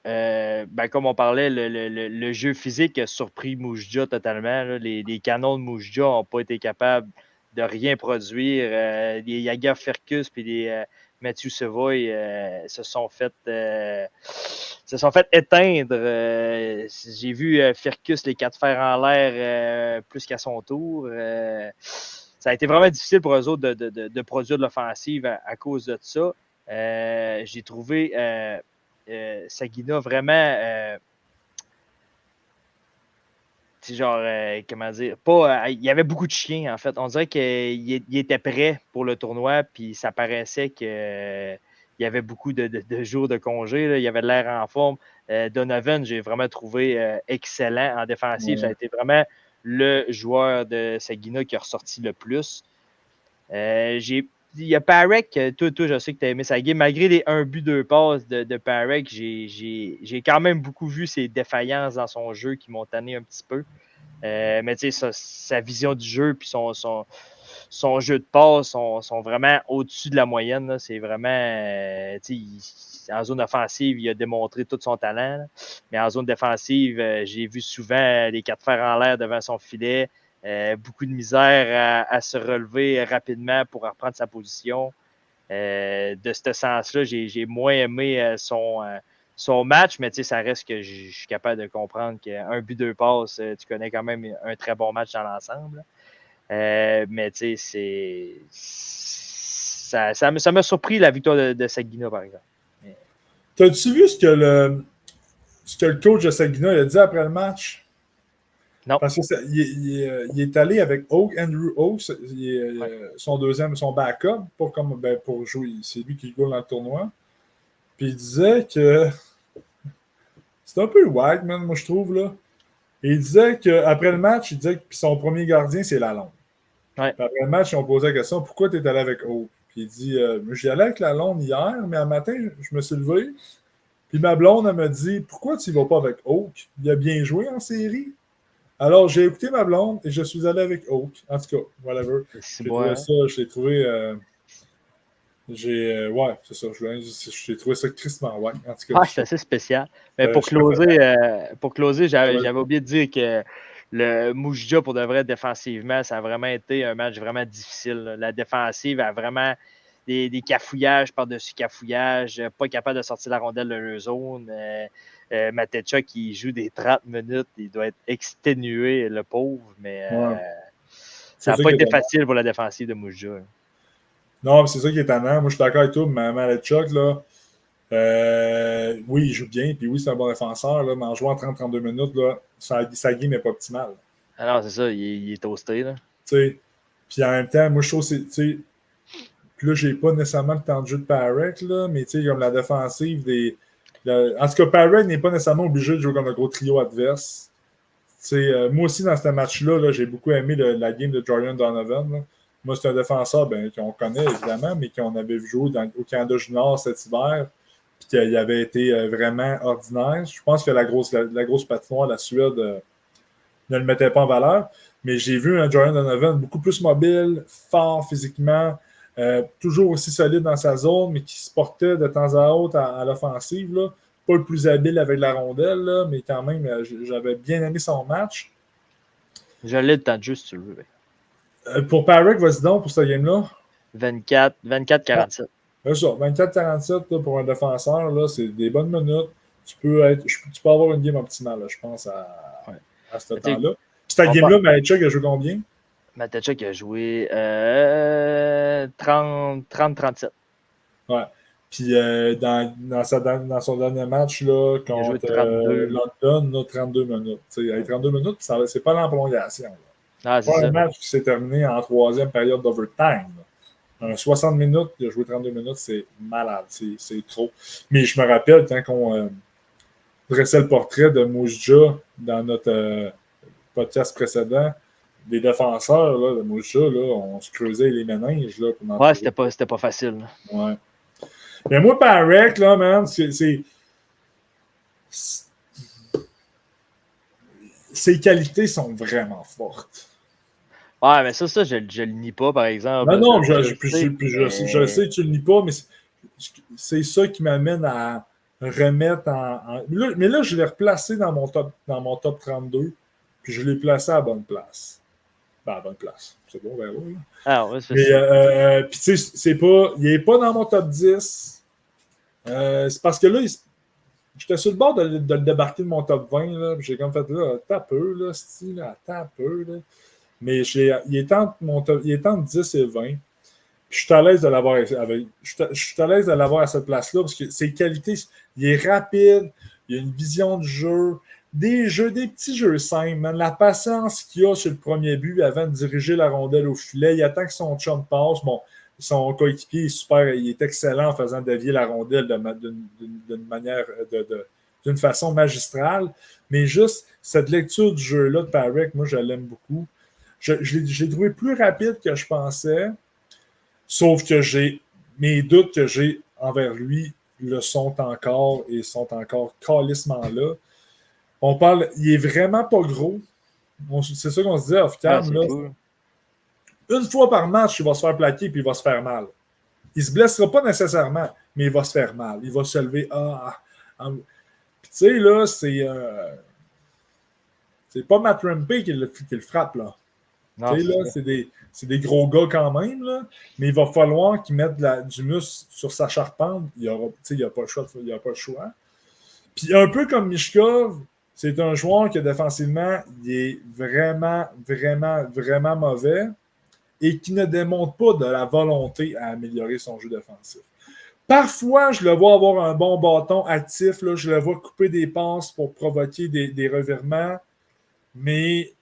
comme on parlait, le jeu physique a surpris Moose Jaw totalement. Là. Les canons de Moose Jaw n'ont pas été capables de rien produire. Les Yaga Ferkus et les Mathieu Savoy se sont fait éteindre. J'ai vu Ferkus les 4 fers en l'air plus qu'à son tour. Ça a été vraiment difficile pour eux autres de produire de l'offensive à cause de ça. J'ai trouvé Saginaw vraiment comment dire, il y avait beaucoup de chiens en fait. On dirait qu'il était prêt pour le tournoi, puis ça paraissait qu'il y avait beaucoup de jours de congé. Là. Il y avait de l'air en forme. Donovan, j'ai vraiment trouvé excellent en défensive. Ça a été vraiment le joueur de Saginaw qui a ressorti le plus. Il y a Parek, toi, je sais que tu as aimé sa game. Malgré les 1 but, 2 passes de Parek, j'ai quand même beaucoup vu ses défaillances dans son jeu qui m'ont tanné un petit peu. Mais tu sais, sa vision du jeu puis son jeu de passe sont vraiment au-dessus de la moyenne. Là. C'est vraiment, en zone offensive, il a démontré tout son talent. Là. Mais en zone défensive, j'ai vu souvent les 4 fers en l'air devant son filet. Beaucoup de misère à se relever rapidement pour reprendre sa position. De ce sens-là, j'ai moins aimé son match, mais ça reste que je suis capable de comprendre qu'un but, 2 passes, tu connais quand même un très bon match dans l'ensemble. Mais ça m'a surpris la victoire de Saginaw, par exemple. T'as-tu vu ce que le coach de Saginaw a dit après le match? Non. Parce qu'il est allé avec Andrew Oakes, son backup pour jouer. C'est lui qui goal dans le tournoi. Puis il disait que c'est un peu wack, man, moi je trouve. Là. Et il disait qu'après le match, il disait que son premier gardien, c'est Lalonde. Ouais. Après le match, ils ont posé la question pourquoi tu es allé avec Oak? Puis il dit j'y allais avec Lalonde hier, mais un matin, je me suis levé. Puis ma blonde, elle me dit pourquoi tu ne vas pas avec Oak? Il a bien joué en série. Alors, j'ai écouté ma blonde et je suis allé avec Oak. En tout cas, whatever. Je l'ai trouvé. Ouais, c'est ça. J'ai trouvé ça tristement ouais. En tout cas, c'est assez spécial. Mais pour closer, j'avais oublié de dire que le Moose Jaw, pour de vrai, défensivement, ça a vraiment été un match vraiment difficile. Là. La défensive a vraiment des cafouillages par-dessus cafouillages, pas capable de sortir la rondelle de leur zone. Matecha qui joue des 30 minutes, il doit être exténué, le pauvre, mais ça n'a pas été facile pour la défensive de Moose Jaw. Non, c'est ça qui est étonnant. Moi, je suis d'accord avec toi, mais Matecha, là, oui, il joue bien, puis oui, c'est un bon défenseur, là, mais en jouant 30-32 minutes, là, sa game n'est pas optimale. Alors, c'est ça, il est toasté. Là. Puis en même temps, moi, je trouve que c'est. Puis là, j'ai pas nécessairement le temps de jeu de Parek, là, mais comme la défensive en tout cas, Parek n'est pas nécessairement obligé de jouer comme un gros trio adverse. Moi aussi, dans ce match-là, là, j'ai beaucoup aimé la game de Jordan Donovan. Là. Moi, c'est un défenseur qu'on connaît, évidemment, mais qu'on avait vu jouer au Canada Junior cet hiver, puis qu'il avait été vraiment ordinaire. Je pense que la grosse patinoire, la Suède, ne le mettait pas en valeur. Mais j'ai vu un Jordan Donovan beaucoup plus mobile, fort physiquement, toujours aussi solide dans sa zone, mais qui se portait de temps à autre à l'offensive. Là. Pas le plus habile avec la rondelle, là, mais quand même, j'avais bien aimé son match. Je l'ai le temps de jeu, si tu le veux. Pour Parek, vas-y donc pour ce game-là. 24-47. C'est ça, 24-47 pour un défenseur, là, c'est des bonnes minutes. Tu peux avoir une game optimale, là, je pense. à ce temps-là. Puis ta game-là, Matchuk a joué combien? Matchuk a joué 30-37. Ouais. Puis dans son dernier match là, contre London, là, 32 minutes. Avec 32 minutes, c'est pas la prolongation. Ah, c'est pas ça. un match qui s'est terminé en troisième période d'overtime. Un 60 minutes, il a joué 32 minutes, c'est malade. C'est trop. Mais je me rappelle quand on dressait le portrait de Moujja dans notre podcast précédent, les défenseurs là, de Moujja, on se creusait les méninges. Là, ouais, c'était pas facile. Là. Ouais. Mais moi, Parek, là, man, ses qualités sont vraiment fortes. Ouais, mais ça, je le nie pas, par exemple. Non, je sais que tu le nie pas, mais c'est ça qui m'amène à remettre mais là, je l'ai replacé dans mon top 32, puis je l'ai placé à la bonne place. Ben, à la bonne place. C'est bon, ben oui. Ah, ouais, c'est ça. Puis, tu sais, il n'est pas dans mon top 10. C'est parce que là, j'étais sur le bord de le débarquer de mon top 20. Là, j'ai comme fait là, t'as peu, là, style, t'as peu, là. Mais il est entre 10 et 20. Puis je suis à l'aise de l'avoir à cette place-là parce que ses qualités, il est rapide, il a une vision du jeu, des petits jeux simples, man. La patience qu'il a sur le premier but avant de diriger la rondelle au filet, il attend que son chum passe. Bon, son coéquipier est super, il est excellent en faisant dévier la rondelle d'une manière, d'une façon magistrale. Mais juste cette lecture du jeu-là de Parek, moi, je l'aime beaucoup. Je l'ai trouvé plus rapide que je pensais, sauf que mes doutes que j'ai envers lui le sont encore et sont encore calissement là. On parle, il est vraiment pas gros. C'est ça qu'on se dit off-cam. Une fois par match, il va se faire plaquer puis il va se faire mal. Il se blessera pas nécessairement, mais il va se faire mal. Il va se lever. Puis tu sais, là, c'est pas Matt Rampey qui le frappe, là. Non, là, c'est des gros gars quand même, là, mais il va falloir qu'ils mettent du muscle sur sa charpente. Il n'y a pas le choix. Puis un peu comme Michkov, c'est un joueur que défensivement, il est vraiment, vraiment, vraiment mauvais et qui ne démontre pas de la volonté à améliorer son jeu défensif. Parfois, je le vois avoir un bon bâton actif, là, je le vois couper des passes pour provoquer des revirements, mais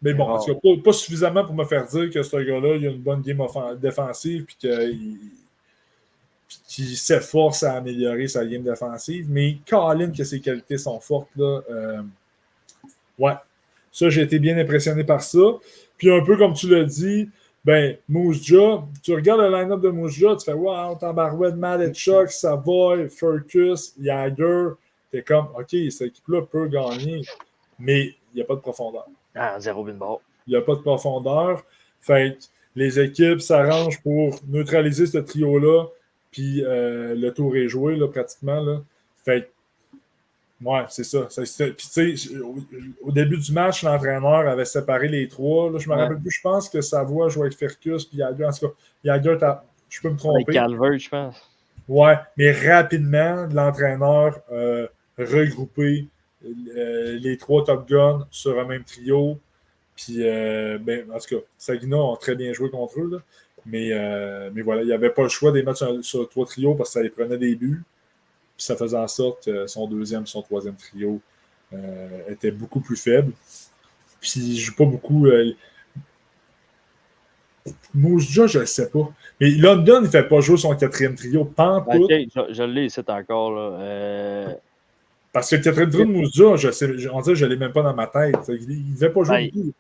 bon, en tout cas, pas suffisamment pour me faire dire que ce gars-là, il a une bonne game défensive puis qu'il s'efforce à améliorer sa game défensive. Mais Colin, que ses qualités sont fortes, là, ouais. Ça, j'ai été bien impressionné par ça. Puis un peu comme tu l'as dit, ben, Moujja, tu regardes le line-up de Moujja, tu fais « Wow, Tabarouette, Maletchuk, Savoy, Furcus, Jagger. » T'es comme « OK, cette équipe-là peut gagner. » Mais il n'y a pas de profondeur. Ah, zéro bin ball. Il n'y a pas de profondeur. Fait les équipes s'arrangent pour neutraliser ce trio-là, puis le tour est joué, là, pratiquement. Là. Fait ouais, c'est ça. Puis, tu sais, au début du match, l'entraîneur avait séparé les trois. Là, je me rappelle plus, je pense que Savoie jouait avec Ferkus, puis Jagger. En tout cas, Jagger, je peux me tromper. Avec Calvert, je pense. Ouais, mais rapidement, l'entraîneur regroupé les trois Top Guns sur un même trio. Puis, ben, en tout cas, Saginaw ont très bien joué contre eux. Là. Mais voilà, il n'y avait pas le choix de les mettre sur trois trios parce que ça les prenait des buts. Puis ça faisait en sorte que son deuxième et son troisième trio étaient beaucoup plus faibles. Puis il ne joue pas beaucoup. Moujja, je ne sais pas. Mais London, il ne fait pas jouer son quatrième trio. Pantoute. OK, je l'ai ici encore. Là. Parce que le quatrième trio de Moujja, on dirait que je ne l'ai même pas dans ma tête. Il ne fait pas jouer beaucoup.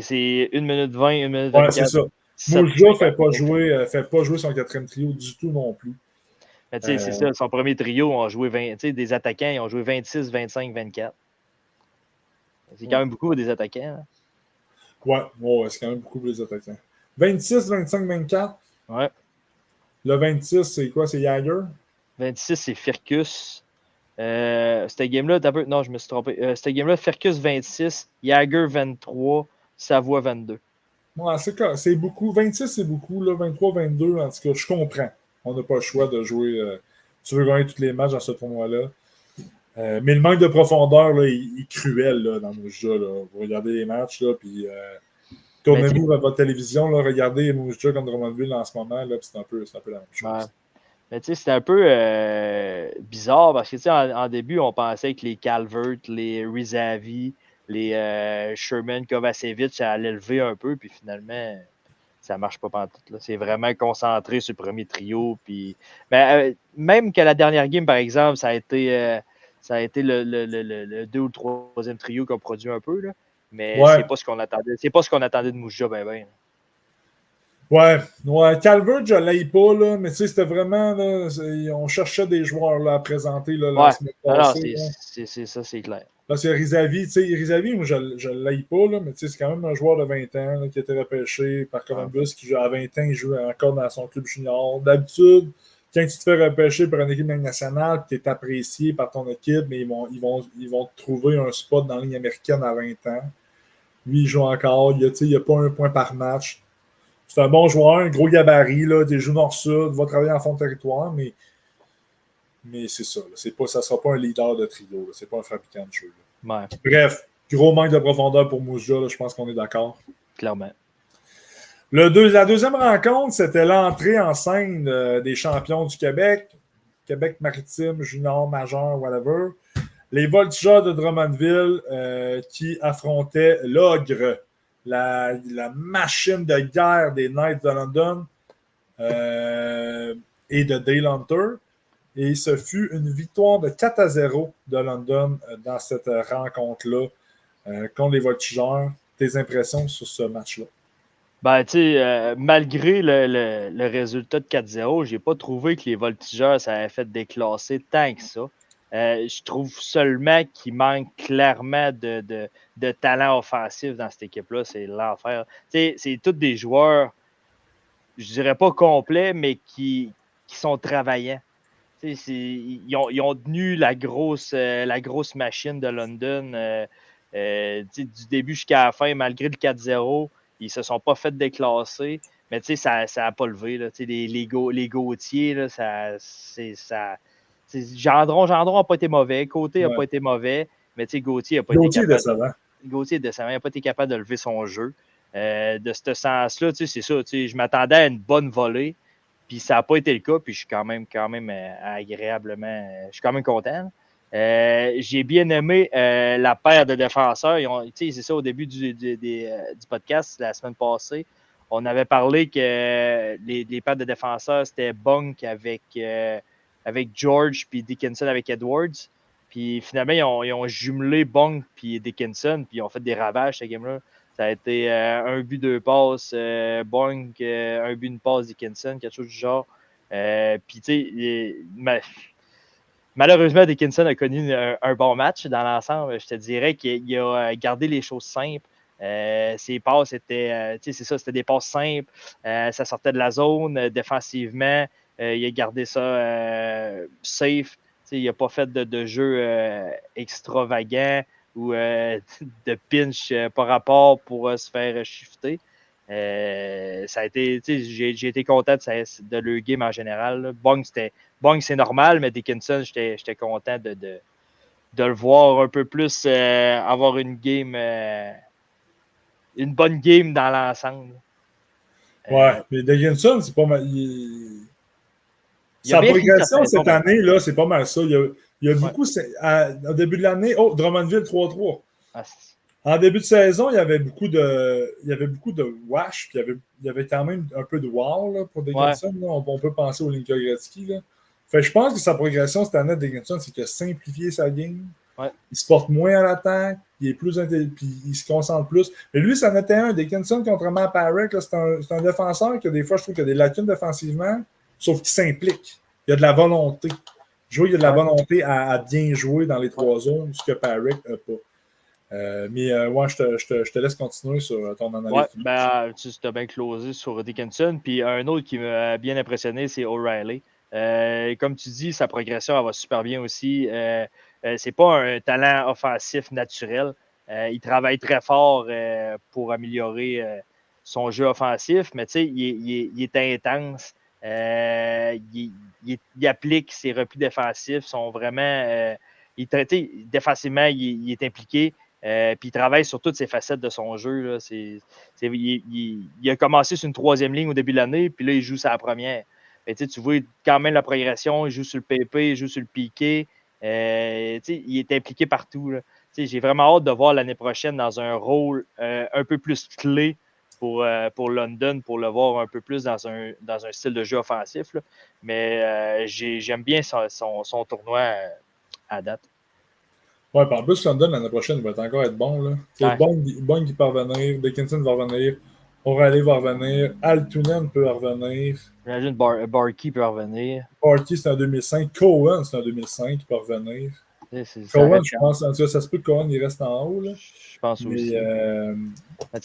C'est 1 minute 20, 1 minute 24. Ouais, c'est ça. Moujja ne fait pas jouer son quatrième trio du tout non plus. C'est ça, son premier trio, on a joué des attaquants, ils ont joué 26, 25, 24. C'est quand même beaucoup des attaquants. Hein? Ouais, c'est quand même beaucoup pour les attaquants. 26, 25, 24? Ouais. Le 26, c'est quoi? C'est Jagger? 26, c'est Firkus. Cette game-là, non, je me suis trompé. Cette game-là, Firkus 26, Jagger 23, Savoie 22. Ouais, c'est beaucoup. 26, c'est beaucoup. Là, 23, 22, en tout cas, je comprends. On n'a pas le choix de jouer. Tu veux gagner tous les matchs dans ce tournoi-là. Mais le manque de profondeur, là, il est cruel là, dans Moujda. Vous regardez les matchs, là, puis tournez-vous à votre télévision, là, regardez Moujda contre Drummondville en ce moment, là, c'est un peu la même chose. Ouais. Mais tu sais, c'était un peu bizarre parce que tu sais, en début, on pensait que les Calvert, les Rizavi, les Sherman Kovacevic, ça allait lever un peu, puis finalement, ça marche pas pantoute. Là. C'est vraiment concentré sur le premier trio. Puis... Mais, même que la dernière game, par exemple, ça a été le 2 ou le 3e trio qui a produit un peu. Là. Mais c'est pas ce qu'on attendait. C'est pas ce qu'on attendait de Mouja, ben. Ouais, Calvert, je ne l'ai pas, là, mais tu sais, c'était vraiment, là, on cherchait des joueurs là, à présenter là, la semaine passée. Non, c'est ça, c'est clair. Parce que Rizavi, tu sais, Rizavi, moi, je ne l'ai pas, là, mais tu sais, c'est quand même un joueur de 20 ans là, qui a été repêché par Columbus, qui à 20 ans, il joue encore dans son club junior. D'habitude, quand tu te fais repêcher par une équipe nationale, tu es apprécié par ton équipe, mais ils vont te trouver un spot dans la ligne américaine à 20 ans. Lui, il joue encore, il n'y a pas un point par match. C'est un bon joueur, un gros gabarit, là, des joues nord-sud, va travailler en fond de territoire, mais c'est ça. Là, ça ne sera pas un leader de trio. Ce n'est pas un fabricant de jeu. Ouais. Bref, gros manque de profondeur pour Moujda, je pense qu'on est d'accord. Clairement. La deuxième rencontre, c'était l'entrée en scène des champions du Québec, Québec maritime, junior, majeur, whatever. Les Voltigeurs de Drummondville qui affrontaient l'Ogre, la machine de guerre des Knights de London et de Dale Hunter. Et ce fut une victoire de 4-0 de London dans cette rencontre-là contre les Voltigeurs. Tes impressions sur ce match-là? Ben, tu sais, malgré le résultat de 4-0, j'ai pas trouvé que les Voltigeurs, ça avait fait déclasser tant que ça. Je trouve seulement qu'il manque clairement de talent offensif dans cette équipe-là. C'est l'enfer. Tu sais, c'est tous des joueurs, je dirais pas complets, mais qui sont travaillants. Tu sais, ils ont tenu la grosse machine de London du début jusqu'à la fin, malgré le 4-0. Ils ne se sont pas fait déclasser, mais ça n'a pas levé. Là, les Gauthier, là, Gendron n'a pas été mauvais. Côté n'a pas été mauvais, mais Gauthier n'a pas été capable. Gauthier est décevant. Il n'a pas été capable de lever son jeu. De ce sens-là, c'est ça. Je m'attendais à une bonne volée, puis ça n'a pas été le cas, puis je suis quand même agréablement. Je suis quand même content. J'ai bien aimé la paire de défenseurs. C'est ça, au début du podcast la semaine passée, on avait parlé que les paires de défenseurs, c'était Bunk avec George, puis Dickinson avec Edwards. Puis finalement, ils ont jumelé Bunk puis Dickinson, puis ils ont fait des ravages, cette game-là. Ça a été un but, 2 passes, Bunk, un but, une passe, Dickinson, quelque chose du genre. Puis, tu sais, malheureusement, Dickinson a connu un bon match dans l'ensemble. Je te dirais qu'il a gardé les choses simples. Ses passes étaient, c'était des passes simples. Ça sortait de la zone défensivement. Il a gardé ça safe. Il n'a pas fait de jeu extravagant ou de pinch par rapport pour se faire shifter. Ça a été, j'ai été content de leur game en général. Bong, c'est normal, mais Dickinson, j'étais content de le voir un peu plus avoir une bonne game dans l'ensemble. Ouais, mais Dickinson, c'est pas mal. Sa progression cette année, là, c'est pas mal ça. Il y a beaucoup. Au début de l'année, Drummondville 3-3. En début de saison, il y avait beaucoup de wash, puis il y avait quand même un peu de wow là, pour Dickinson. Ouais. On peut penser au Linka Gretzky. Là. Fait, je pense que sa progression cette année de Dickinson, c'est qu'il a simplifié sa game. Ouais. Il se porte moins à l'attaque, il est plus puis il se concentre plus. Mais lui, ça en était un. Dickinson, contrairement à Parek, c'est un défenseur que des fois, je trouve qu'il a des lacunes défensivement, sauf qu'il s'implique. Il y a de la volonté. Il y a de la volonté à bien jouer dans les 3 zones, ce que Parek n'a pas. Je te laisse continuer sur ton analyse. Ouais, tu as bien closé sur Dickinson. Puis un autre qui m'a bien impressionné, c'est O'Reilly. Comme tu dis, sa progression, elle va super bien aussi. C'est pas un talent offensif naturel. Il travaille très fort pour améliorer son jeu offensif, mais tu sais, il est intense. Il applique ses replis défensifs, sont vraiment défensivement, il est impliqué. Puis il travaille sur toutes ces facettes de son jeu. Là. Il a commencé sur une 3e ligne au début de l'année, puis là, il joue sa première. Mais, tu vois quand même la progression. Il joue sur le PP, il joue sur le piqué. Il est impliqué partout. Là. J'ai vraiment hâte de voir l'année prochaine dans un rôle un peu plus clé pour London, pour le voir un peu plus dans un style de jeu offensif. Là. Mais j'aime bien son tournoi à date. Ouais, par plus, London, l'année prochaine, il va encore être bon. Là. Ouais. Bong qui peut revenir, Dickinson va revenir, O'Reilly va revenir, Altunen peut revenir. J'imagine Barkey peut revenir. Barkey, c'est en 2005. Cohen, c'est en 2005, il peut revenir. Cohen, je pense, en tout cas, ça se peut que Cohen il reste en haut. Là. Je pense aussi.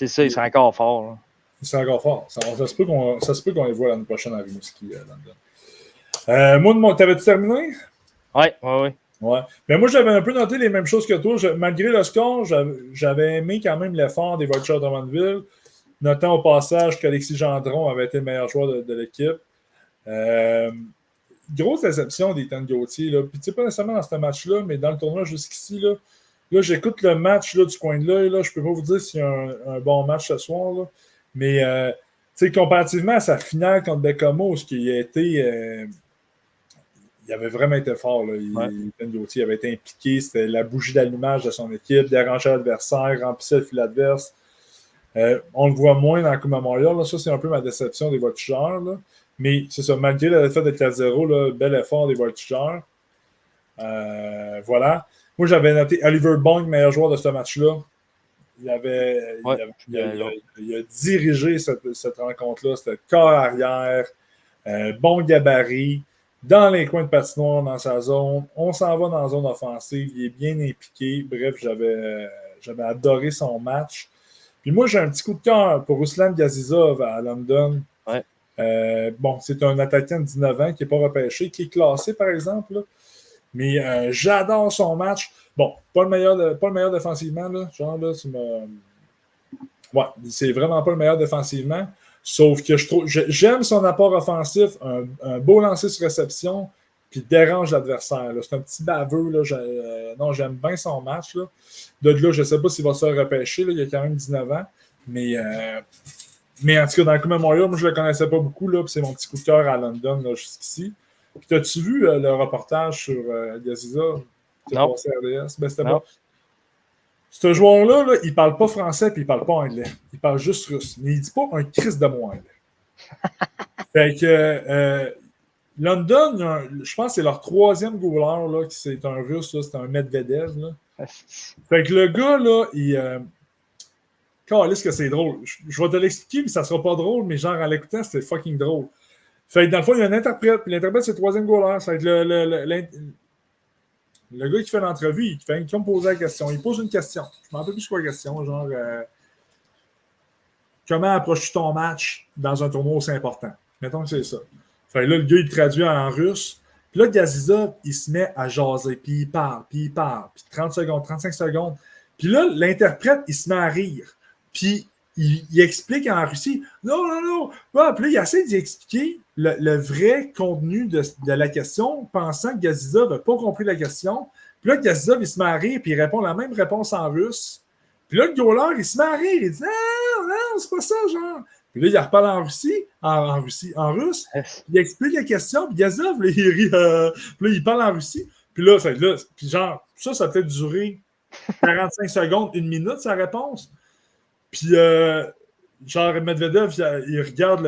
Il sera encore fort. Là. Il sera encore fort. Ça se peut qu'on les voit l'année prochaine à Rimouski, London. T'avais-tu terminé? Oui. Ouais. Mais moi, j'avais un peu noté les mêmes choses que toi. Malgré le score, j'avais aimé quand même l'effort des Vultures de Drummondville, notant au passage qu'Alexis Gendron avait été le meilleur joueur de l'équipe. Grosse déception d'Ethan Gauthier. Puis, pas nécessairement dans ce match-là, mais dans le tournoi jusqu'ici, là j'écoute le match là, du coin de l'œil. Je ne peux pas vous dire s'il y a un bon match ce soir. Là. Mais, comparativement à sa finale contre Bécamo, ce qui a été... il avait vraiment été fort. Ethan Gauthier avait été impliqué. C'était la bougie d'allumage de son équipe, dérangeait l'adversaire, remplissait le fil adverse. On le voit moins dans la Coupe Memorial. Là. Ça, c'est un peu ma déception des Voltigeurs. Mais c'est ça, malgré la défaite de 4-0, bel effort des Voltigeurs. Voilà. Moi, j'avais noté Oliver Bong, meilleur joueur de ce match-là. Il a dirigé cette rencontre-là. C'était corps arrière, bon gabarit. Dans les coins de patinoire, dans sa zone. On s'en va dans la zone offensive. Il est bien impliqué. Bref, j'avais adoré son match. Puis moi, j'ai un petit coup de cœur pour Ruslan Gazizov à London. Ouais. C'est un attaquant de 19 ans qui n'est pas repêché, qui est classé, par exemple. Là. Mais j'adore son match. Bon, pas le meilleur défensivement. Là. Genre, là, Ouais, c'est vraiment pas le meilleur défensivement. Sauf que j'aime son apport offensif, un beau lancer sur réception, puis dérange l'adversaire. C'est un petit baveux. Là, j'aime bien son match. Là. De là, je ne sais pas s'il va se repêcher. Là, il a quand même 19 ans. Mais en tout cas, dans le Coupe Memorial, moi, je ne le connaissais pas beaucoup. Là, puis c'est mon petit coup de cœur à London là, jusqu'ici. Puis, t'as-tu vu le reportage sur Gaziza? Non. RDS? Ben, c'était bon. Ce joueur-là, là, il ne parle pas français et il ne parle pas anglais. Il parle juste russe. Mais il ne dit pas un Christ de mot anglais. Fait que London, je pense que c'est leur 3e goaler, là, c'est un russe, là, c'est un Medvedev. Là. Fait que le gars, là, calisse que c'est drôle. Je vais te l'expliquer, mais ça ne sera pas drôle, mais genre, en l'écoutant, c'était fucking drôle. Fait que dans le fond, il y a un interprète, puis l'interprète, c'est le 3e goaler. Ça va être le gars qui fait l'entrevue, il fait me poser la question. Il pose une question. Je ne me rappelle plus quoi la question. Genre, comment approches-tu ton match dans un tournoi aussi important? Mettons que c'est ça. Fait que là, le gars, il traduit en russe. Puis là, Gazizov, il se met à jaser. Puis il parle. Puis 30 secondes, 35 secondes. Puis là, l'interprète, il se met à rire. Puis il explique en Russie. Non. Ouais, puis là, il essaie d'y expliquer le vrai contenu de la question, pensant que Gazizov n'a pas compris la question. Puis là, Gazizov, il se met à rire, puis il répond la même réponse en russe. Puis là, le goaler, il se met à rire. Il dit non, c'est pas ça, genre. Puis là, il reparle en russe. Il explique la question, puis Gazizov, là, il rit. Puis là, il parle en Russie. Puis là, puis genre, ça peut durer 45 secondes, 1 minute, sa réponse. Puis, genre, Medvedev, il regarde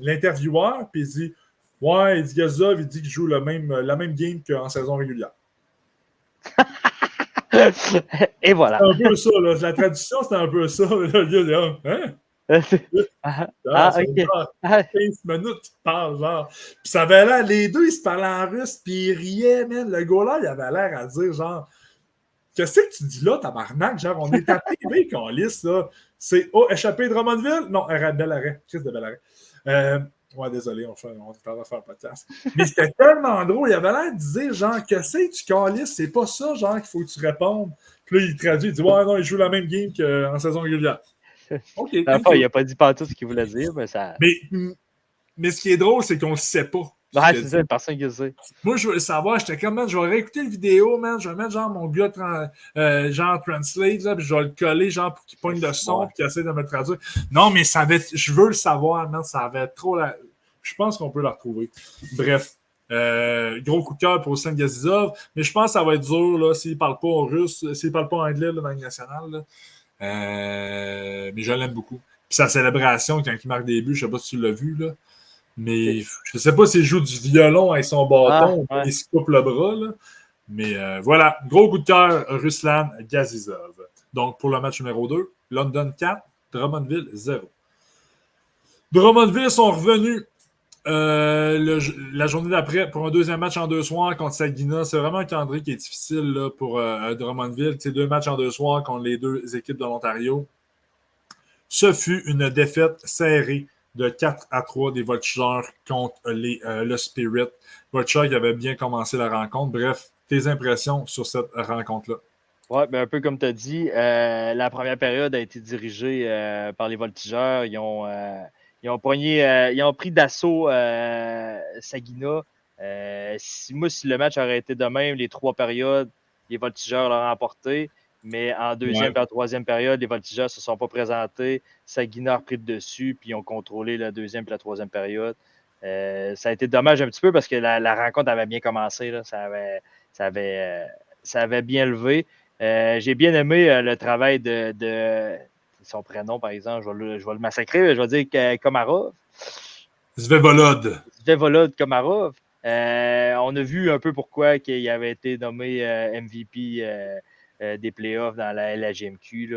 l'intervieweur, puis il dit ouais, il dit Gazizov, il dit qu'il joue la même game qu'en saison régulière. Et voilà. C'est un peu ça, là. La traduction, c'était un peu ça. Le gars dit OK. 15 minutes qu'il parle, genre. Puis ça avait l'air, les deux, ils se parlaient en russe, puis ils riaient, man. Le gars-là, il avait l'air à dire, genre, qu'est-ce que tu dis là, tabarnak? Genre, on est à TV qu'on lisse, là. C'est échappé de Drummondville? Non, bel arrêt. Chris de bel arrêt. Ouais, désolé, on est en train de faire un podcast. Mais c'était tellement drôle. Il avait l'air de dire, genre, qu'est-ce que tu calisses? C'est pas ça, genre, qu'il faut que tu répondes. Puis là, il traduit, il dit, ouais, non, il joue la même game qu'en saison régulière. OK. Il n'a pas dit pas tout ce qu'il voulait dire, mais ça. Mais ce qui est drôle, c'est qu'on ne sait pas. Ouais, c'est ça, personne qui le sait. Moi, je veux le savoir. J'étais comme, man, je vais réécouter le vidéo, man. Je vais mettre genre mon gars genre translate, là, puis je vais le coller, genre, pour qu'il pointe le son, puis qu'il essaie de me traduire. Non, mais je veux le savoir, man. Ça avait trop la. Je pense qu'on peut la retrouver. Bref. Gros coup de cœur pour Sven Gazizov, mais je pense que ça va être dur là, s'il ne parle pas en russe, s'il ne parle pas en anglais dans la Ligue nationale. Là. Mais je l'aime beaucoup. Puis sa célébration quand il marque des buts, je ne sais pas si tu l'as vu, là. Mais je ne sais pas s'il joue du violon avec son bâton ou il se coupe le bras. Là. Mais voilà, gros coup de cœur, Ruslan Gazizov. Donc pour le match numéro 2, London 4, Drummondville 0. Drummondville sont revenus la journée d'après pour un deuxième match en 2 soirs contre Saginaw. C'est vraiment un calendrier qui est difficile là, pour Drummondville. C'est 2 matchs en 2 soirs contre les 2 équipes de l'Ontario. Ce fut une défaite serrée de 4-3 des Voltigeurs contre le Spirit. Voltigeurs qui avait bien commencé la rencontre. Bref, tes impressions sur cette rencontre-là? Oui, ben un peu comme tu as dit, la première période a été dirigée par les Voltigeurs. Ils ont pris d'assaut Saginaw. Si le match aurait été de même, les 3 périodes, les Voltigeurs l'auraient emporté. Mais en deuxième et en troisième période, les Voltigeurs ne se sont pas présentés. Saginaw a repris le dessus, puis ils ont contrôlé la deuxième et la troisième période. Ça a été dommage un petit peu parce que la rencontre avait bien commencé. Là. Ça avait bien levé. J'ai bien aimé le travail de son prénom, par exemple. Je vais le massacrer. Je vais dire Komarov. Zvevolod Komarov. On a vu un peu pourquoi il avait été nommé MVP des playoffs dans la LHMQ.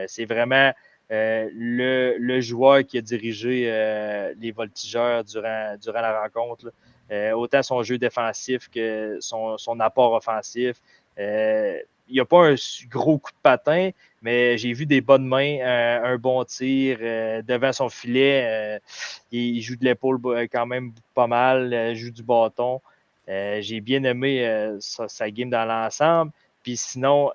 C'est vraiment le joueur qui a dirigé les Voltigeurs durant la rencontre. Autant son jeu défensif que son apport offensif. Il n'y a pas un gros coup de patin, mais j'ai vu des bonnes mains, un bon tir devant son filet. Il joue de l'épaule quand même pas mal, il joue du bâton. J'ai bien aimé sa game dans l'ensemble. Puis sinon,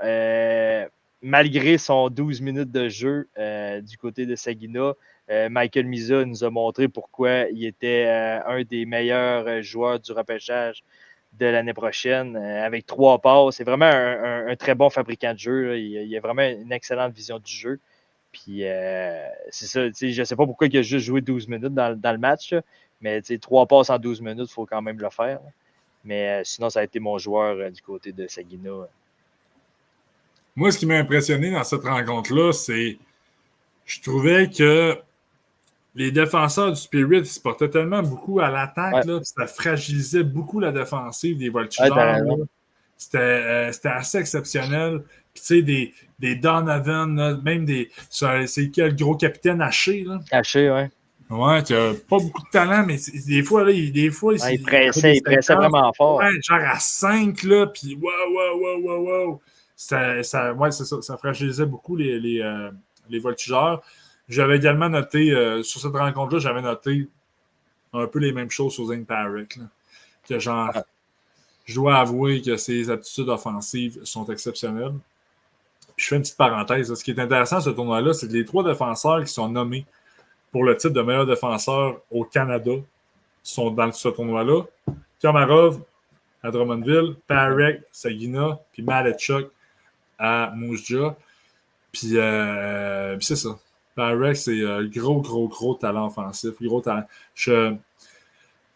malgré son 12 minutes de jeu du côté de Saginaw, Michael Misa nous a montré pourquoi il était un des meilleurs joueurs du repêchage de l'année prochaine, avec 3 passes. C'est vraiment un très bon fabricant de jeu. Là. Il a vraiment une excellente vision du jeu. Puis c'est ça, je ne sais pas pourquoi il a juste joué 12 minutes dans le match, là, mais 3 passes en 12 minutes, il faut quand même le faire. Là. Mais sinon, ça a été mon joueur du côté de Saginaw. Moi, ce qui m'a impressionné dans cette rencontre-là, c'est je trouvais que les défenseurs du Spirit se portaient tellement beaucoup à l'attaque, là, ça fragilisait beaucoup la défensive des Voltigeurs. C'était assez exceptionnel. Puis, tu sais, des Donovan, là, même c'est quel gros capitaine Haché, là? Haché, ouais. Ouais, qui a pas beaucoup de talent, mais des fois, là, il pressait vraiment fort. Ouais, genre à 5, là, puis wow. C'est ça, ça fragilisait beaucoup les Voltigeurs. J'avais également noté, sur cette rencontre-là, j'avais noté un peu les mêmes choses sur Zane Parrick. Là, que genre, je dois avouer que ses aptitudes offensives sont exceptionnelles. Puis je fais une petite parenthèse. Là. Ce qui est intéressant à ce tournoi-là, c'est que les 3 défenseurs qui sont nommés pour le titre de meilleur défenseur au Canada sont dans ce tournoi-là. Komarov à Drummondville, Parrick, Saginaw, puis Malechuk à Moose Jaw. Puis c'est ça. Parrick, c'est gros talent offensif. Gros talent.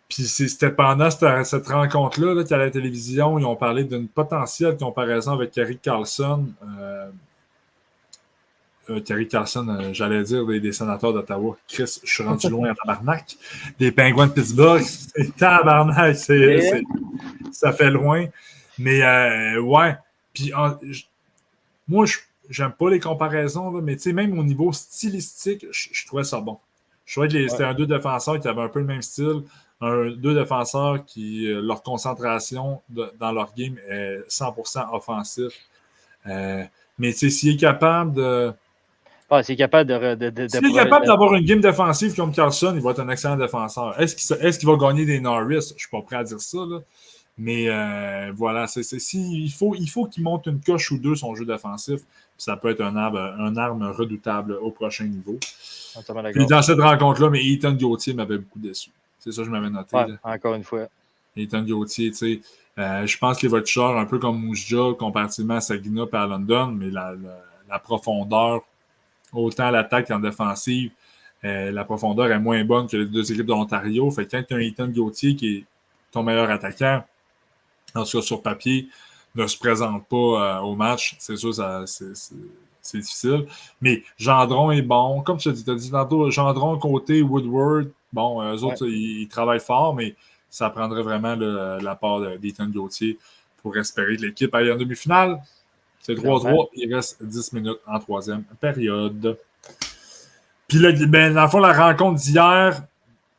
Puis c'était pendant cette rencontre-là là, qu'à la télévision, ils ont parlé d'une potentielle comparaison avec Kerry Carlson. Kerry Carlson, j'allais dire des sénateurs d'Ottawa. Chris, je suis rendu loin en tabarnak. Des Pingouins de Pittsburgh, c'est tabarnak. Ça fait loin. Mais ouais. Puis moi, j'aime pas les comparaisons, là, mais même au niveau stylistique, je trouvais ça bon. Je trouvais que c'était 2 défenseurs qui avaient un peu le même style. 2 défenseurs qui, leur concentration dans leur game est 100% offensif. Mais s'il est capable de... s'il est capable s'il est capable d'avoir une game défensive comme Carlson, il va être un excellent défenseur. Est-ce qu'il va gagner des Norris? Je ne suis pas prêt à dire ça, là. Mais voilà, il faut qu'il monte une coche ou 2 son jeu défensif. Ça peut être un arme redoutable au prochain niveau. Puis dans cette rencontre-là, mais Ethan Gauthier m'avait beaucoup déçu. C'est ça que je m'avais noté. Ouais, Là. encore une fois. Ethan Gauthier, tu sais. Je pense qu'il va être voltigeurs, un peu comme Mousja, comparativement à Sagina et à London, mais la profondeur, autant à l'attaque qu'en défensive, la profondeur est moins bonne que les deux équipes de l'Ontario. Fait que quand tu as un Ethan Gauthier qui est ton meilleur attaquant, en tout cas sur papier, ne se présente pas au match, c'est sûr, c'est difficile. Mais Gendron est bon. Comme tu as dit tantôt, Gendron côté Woodward, bon, eux autres, ils travaillent fort, mais ça prendrait vraiment la part d'Ethan Gauthier pour espérer que l'équipe aille en demi-finale. C'est 3-3. Il reste 10 minutes en troisième période. Puis là, ben, dans le fond, la rencontre d'hier,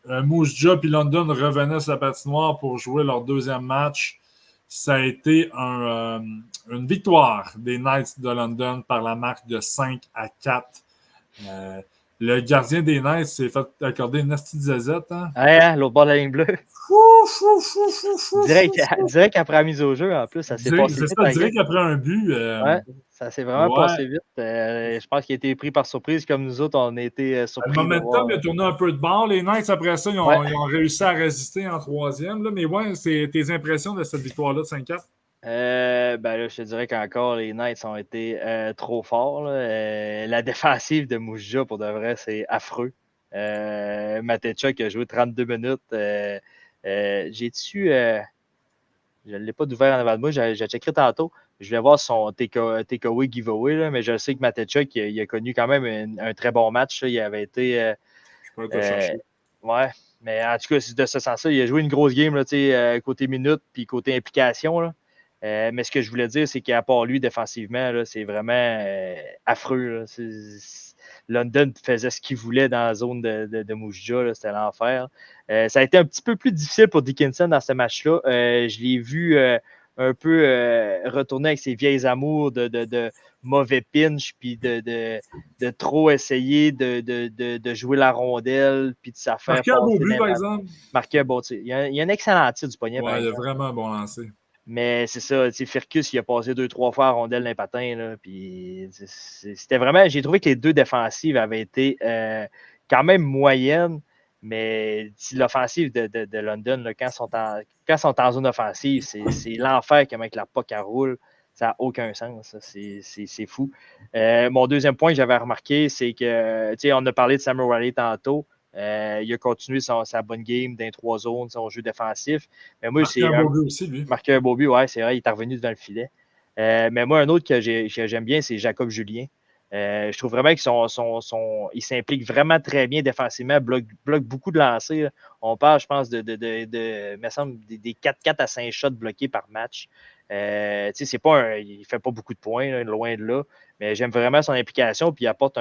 Moose Jaw et London revenaient sur la patinoire pour jouer leur deuxième match. Ça a été une victoire des Knights de London par la marque de 5-4. Le gardien des Knights s'est fait accorder une nasty zazette. Hein? Ouais, l'autre bord de la ligne bleue. Direct après la mise au jeu, en plus, ça s'est passé vite. C'est ça, direct après un but. Ouais, ça s'est vraiment passé vite. Je pense qu'il a été pris par surprise, comme nous autres, on a été surpris. Le momentum a tourné un peu de bord. Les Knights, après ça, ils ont réussi à résister en troisième. Là. Mais ouais, c'est tes impressions de cette victoire-là de 5-4? Ben là, je te dirais qu'encore, les Knights ont été trop forts. La défensive de Mousja, pour de vrai, c'est affreux. Matechuk a joué 32 minutes. J'ai-tu... je ne l'ai pas d'ouvert en avant de moi. J'ai checké tantôt. Je vais voir son takeaway giveaway, là, mais je sais que Matechuk, il a connu quand même un très bon match. Là. Il avait été... je peux te chercher. Ouais, mais en tout cas, de ce sens-là, il a joué une grosse game là, côté minute puis côté implication. Là. Mais ce que je voulais dire, c'est qu'à part lui, défensivement, là, c'est vraiment affreux. Là. London faisait ce qu'il voulait dans la zone de Mousja. C'était l'enfer. Ça a été un petit peu plus difficile pour Dickinson dans ce match-là. Je l'ai vu un peu retourner avec ses vieilles amours de mauvais pinch, puis de trop essayer de jouer la rondelle, puis de se faire marquer un beau but, par exemple. Marquer un bon tir. Il y a un excellent tir du poignet, ouais, il a vraiment un bon lancer. Mais c'est ça, Firkus, il a passé 2-3 fois à rondelle dans les patins. Là, puis c'était vraiment. J'ai trouvé que les deux défensives avaient été quand même moyennes, mais l'offensive de London, là, quand ils sont en zone offensive, c'est l'enfer comment la POC roule. Ça n'a aucun sens. C'est fou. Mon deuxième point que j'avais remarqué, c'est que, on a parlé de Samuel Riley tantôt. Il a continué sa bonne game dans les 3 zones, son jeu défensif. Mais moi, marqué un beau but aussi, lui. Marqué un beau but, ouais, c'est vrai, il est revenu devant le filet. Mais moi, un autre que j'aime bien, c'est Jacob Julien. Je trouve vraiment qu'il s'implique vraiment très bien défensivement, bloque beaucoup de lancers. Là. On parle, je pense, me semble, des 4 à 5 shots bloqués par match. Il ne fait pas beaucoup de points, là, loin de là, mais j'aime vraiment son implication, puis il apporte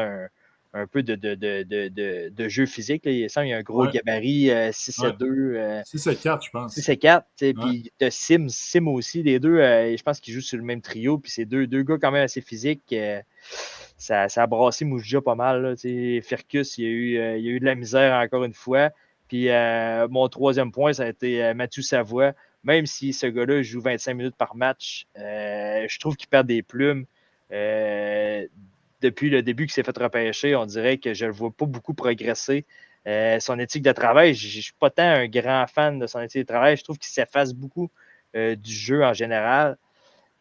un peu de jeu physique. Là. Il semble qu'il y a un gros gabarit 6-2. 6-4, je pense. 6-4. Puis de Sim aussi. Les deux, je pense qu'ils jouent sur le même trio. Puis c'est deux gars quand même assez physiques. Ça a brassé Mousja pas mal. Là. Firkus, il y a eu de la misère encore une fois. Puis mon troisième point, ça a été Mathieu Savoie. Même si ce gars-là joue 25 minutes par match, je trouve qu'il perd des plumes. Depuis le début qu'il s'est fait repêcher, on dirait que je ne le vois pas beaucoup progresser. Son éthique de travail, je ne suis pas tant un grand fan de son éthique de travail. Je trouve qu'il s'efface beaucoup du jeu en général.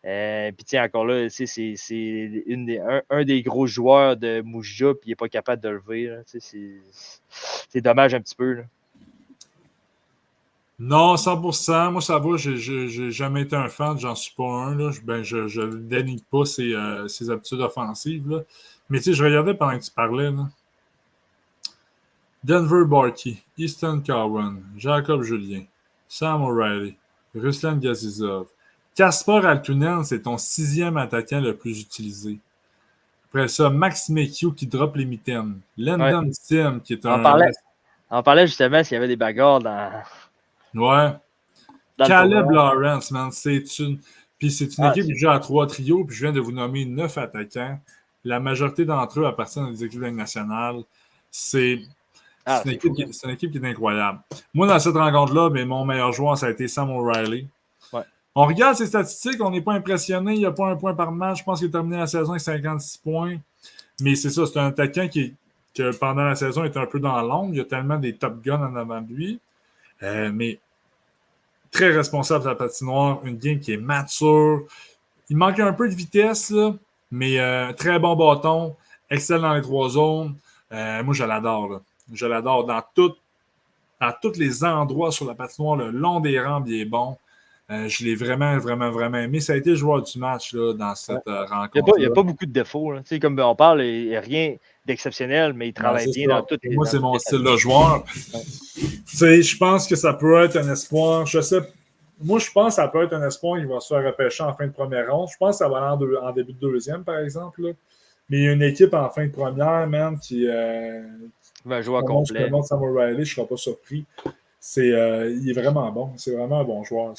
Puis encore là, c'est un des gros joueurs de Mousja, puis il n'est pas capable de lever. C'est dommage un petit peu. Là. Non, 100%. Moi, ça va. J'ai jamais été un fan. J'en suis pas un. Là. Je ne dénigre pas ses habitudes offensives. Là. Mais tu sais, je regardais pendant que tu parlais. Là. Denver Barkey, Easton Cowan, Jacob Julien, Sam O'Reilly, Ruslan Gazizov. Kasper Altunen, c'est ton 6e attaquant le plus utilisé. Après ça, Max McHugh qui drop les mitaines. Landon Sim qui est On parlait justement s'il y avait des bagarres dans... Ouais. Caleb Lawrence, man, c'est une équipe qui joue à 3 trios, puis je viens de vous nommer 9 attaquants. La majorité d'entre eux appartiennent à des équipes nationales. C'est une équipe qui est incroyable. Moi, dans cette rencontre-là, mon meilleur joueur, ça a été Sam O'Reilly. Ouais. On regarde ses statistiques, on n'est pas impressionné. Il n'y a pas un point par match. Je pense qu'il a terminé la saison avec 56 points. Mais c'est ça, c'est un attaquant qui pendant la saison, est un peu dans l'ombre. Il y a tellement des top guns en avant de lui. Mais très responsable sur la patinoire, une game qui est mature. Il manque un peu de vitesse, là, mais très bon bâton, excelle dans les 3 zones. Moi, je l'adore. Là. Je l'adore dans tous les endroits sur la patinoire, le long des rampes, il est bon. Je l'ai vraiment, vraiment, vraiment aimé. Ça a été le joueur du match là, dans cette rencontre. Il n'y a pas beaucoup de défauts. Là. Comme on parle, il n'y a rien d'exceptionnel, mais il travaille bien dans toutes les. Moi, c'est mon style de joueur. Je pense que ça peut être un espoir. Moi, je pense que ça peut être un espoir. Il va se faire repêcher en fin de première ronde. Je pense que ça va aller en début de deuxième, par exemple. Là. Mais il y a une équipe en fin de première, man, qui va jouer complet. Sam O'Reilly, je ne serai pas surpris. Il est vraiment bon. C'est vraiment un bon joueur.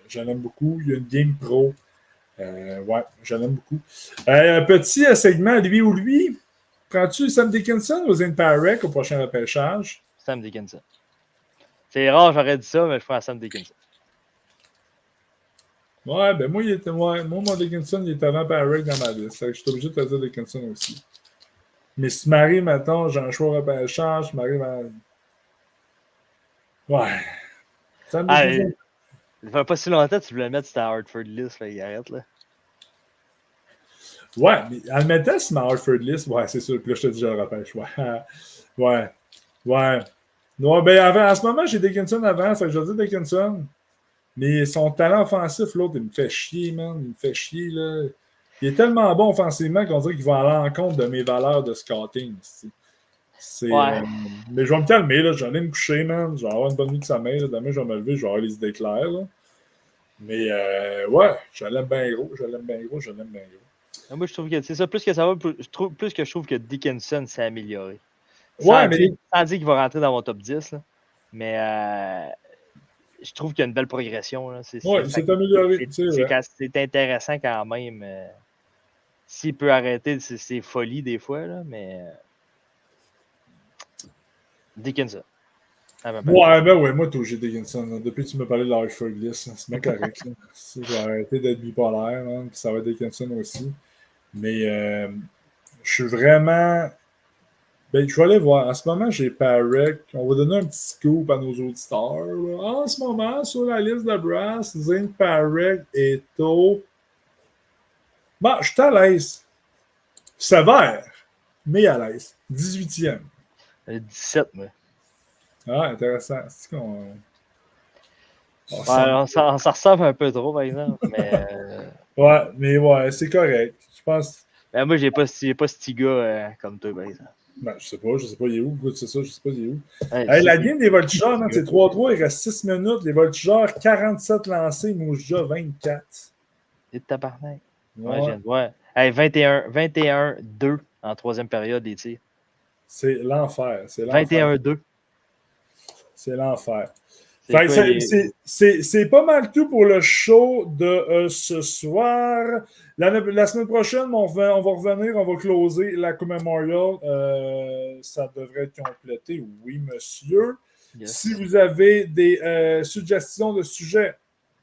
Je l'aime beaucoup. Il y a une game pro. Ouais, je l'aime beaucoup. Un petit segment, lui ou lui. Prends-tu Sam Dickinson ou Zane Parek au prochain repêchage? Sam Dickinson. C'est rare, j'aurais dit ça, mais je prends Sam Dickinson. Ouais, ben moi, mon Dickinson, il est avant Parek dans ma liste. Je suis obligé de te dire Dickinson aussi. Mais si tu m'arrives, mettons, j'ai un choix repêchage, tu m'arrives à. Ouais. Sam Dickinson. Ça fait pas si longtemps que tu voulais mettre ta Hartford list, là, il arrête, là. Ouais, mais elle mettait sur ma Hartford list. Ouais, c'est sûr. Puis là, je te dis, je le repêche. Ouais. Non, ben avant, en ce moment, j'ai Dickinson avant. Ça, je veux dire Dickinson. Mais son talent offensif, l'autre, il me fait chier, man. Il me fait chier, là. Il est tellement bon offensivement qu'on dirait qu'il va à l'encontre de mes valeurs de scouting. Mais je vais me calmer, là. Je vais aller me coucher, man. Je vais avoir une bonne nuit de sommeil. Là. Demain, je vais me lever, je vais avoir les idées claires, là. Mais ouais, je l'aime bien gros. Moi, je trouve que c'est ça. Plus que ça va, plus que je trouve que Dickinson s'est amélioré. Sans dire qu'il va rentrer dans mon top 10, là. Mais je trouve qu'il y a une belle progression. Oui, il s'est amélioré. C'est intéressant quand même. S'il peut arrêter ses folies des fois, là, mais Dickinson. Ouais, moi, j'ai Dickinson. Depuis que tu m'as parlé de la Hartford List, c'est bien correct. Je vais arrêter d'être bipolaire, hein, puis ça va être Dickinson aussi. Mais je suis vraiment. Ben, je vais aller voir. En ce moment, j'ai Parek. On va donner un petit scoop à nos auditeurs. Là. En ce moment, sur la liste de Brass, Zane Parek est au. Bon, je suis à l'aise. Sévère, mais à l'aise. 18e. 17, moi. Ah, intéressant. C'est qu'on. On s'en ressemble un peu trop, par exemple. Mais ouais, c'est correct. Je pense. Ben, moi, j'ai pas ce petit gars comme toi, par exemple. Ben, je sais pas, il est où. Écoute, c'est ça, je sais pas, il est où. Ouais, la game des voltigeurs, c'est 3-3, il reste 6 minutes. Les voltigeurs, 47 lancés, Mouja, 24. Et de tabarnak. Ouais. Hey, 21-2 en troisième période des tirs. C'est l'enfer. 21-2. C'est l'enfer. C'est pas mal tout pour le show de ce soir. La semaine prochaine, on va revenir, on va closer la Coupe Memorial. Ça devrait être complété, oui, monsieur. Yes. Si vous avez des suggestions de sujets,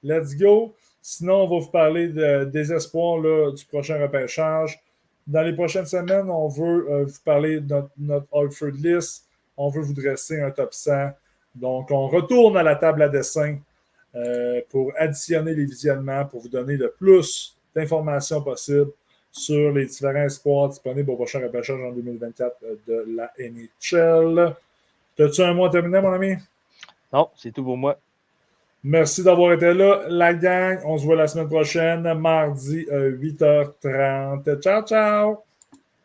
let's go. Sinon, on va vous parler des espoirs là, du prochain repêchage. Dans les prochaines semaines, on veut vous parler de notre Hartford List. On veut vous dresser un top 100. Donc, on retourne à la table à dessin pour additionner les visionnements, pour vous donner le plus d'informations possibles sur les différents espoirs disponibles au prochain repêchage en 2024 de la NHL. T'as-tu un mot à terminer, mon ami? Non, c'est tout pour moi. Merci d'avoir été là, la gang. On se voit la semaine prochaine, mardi 8h30. Ciao, ciao!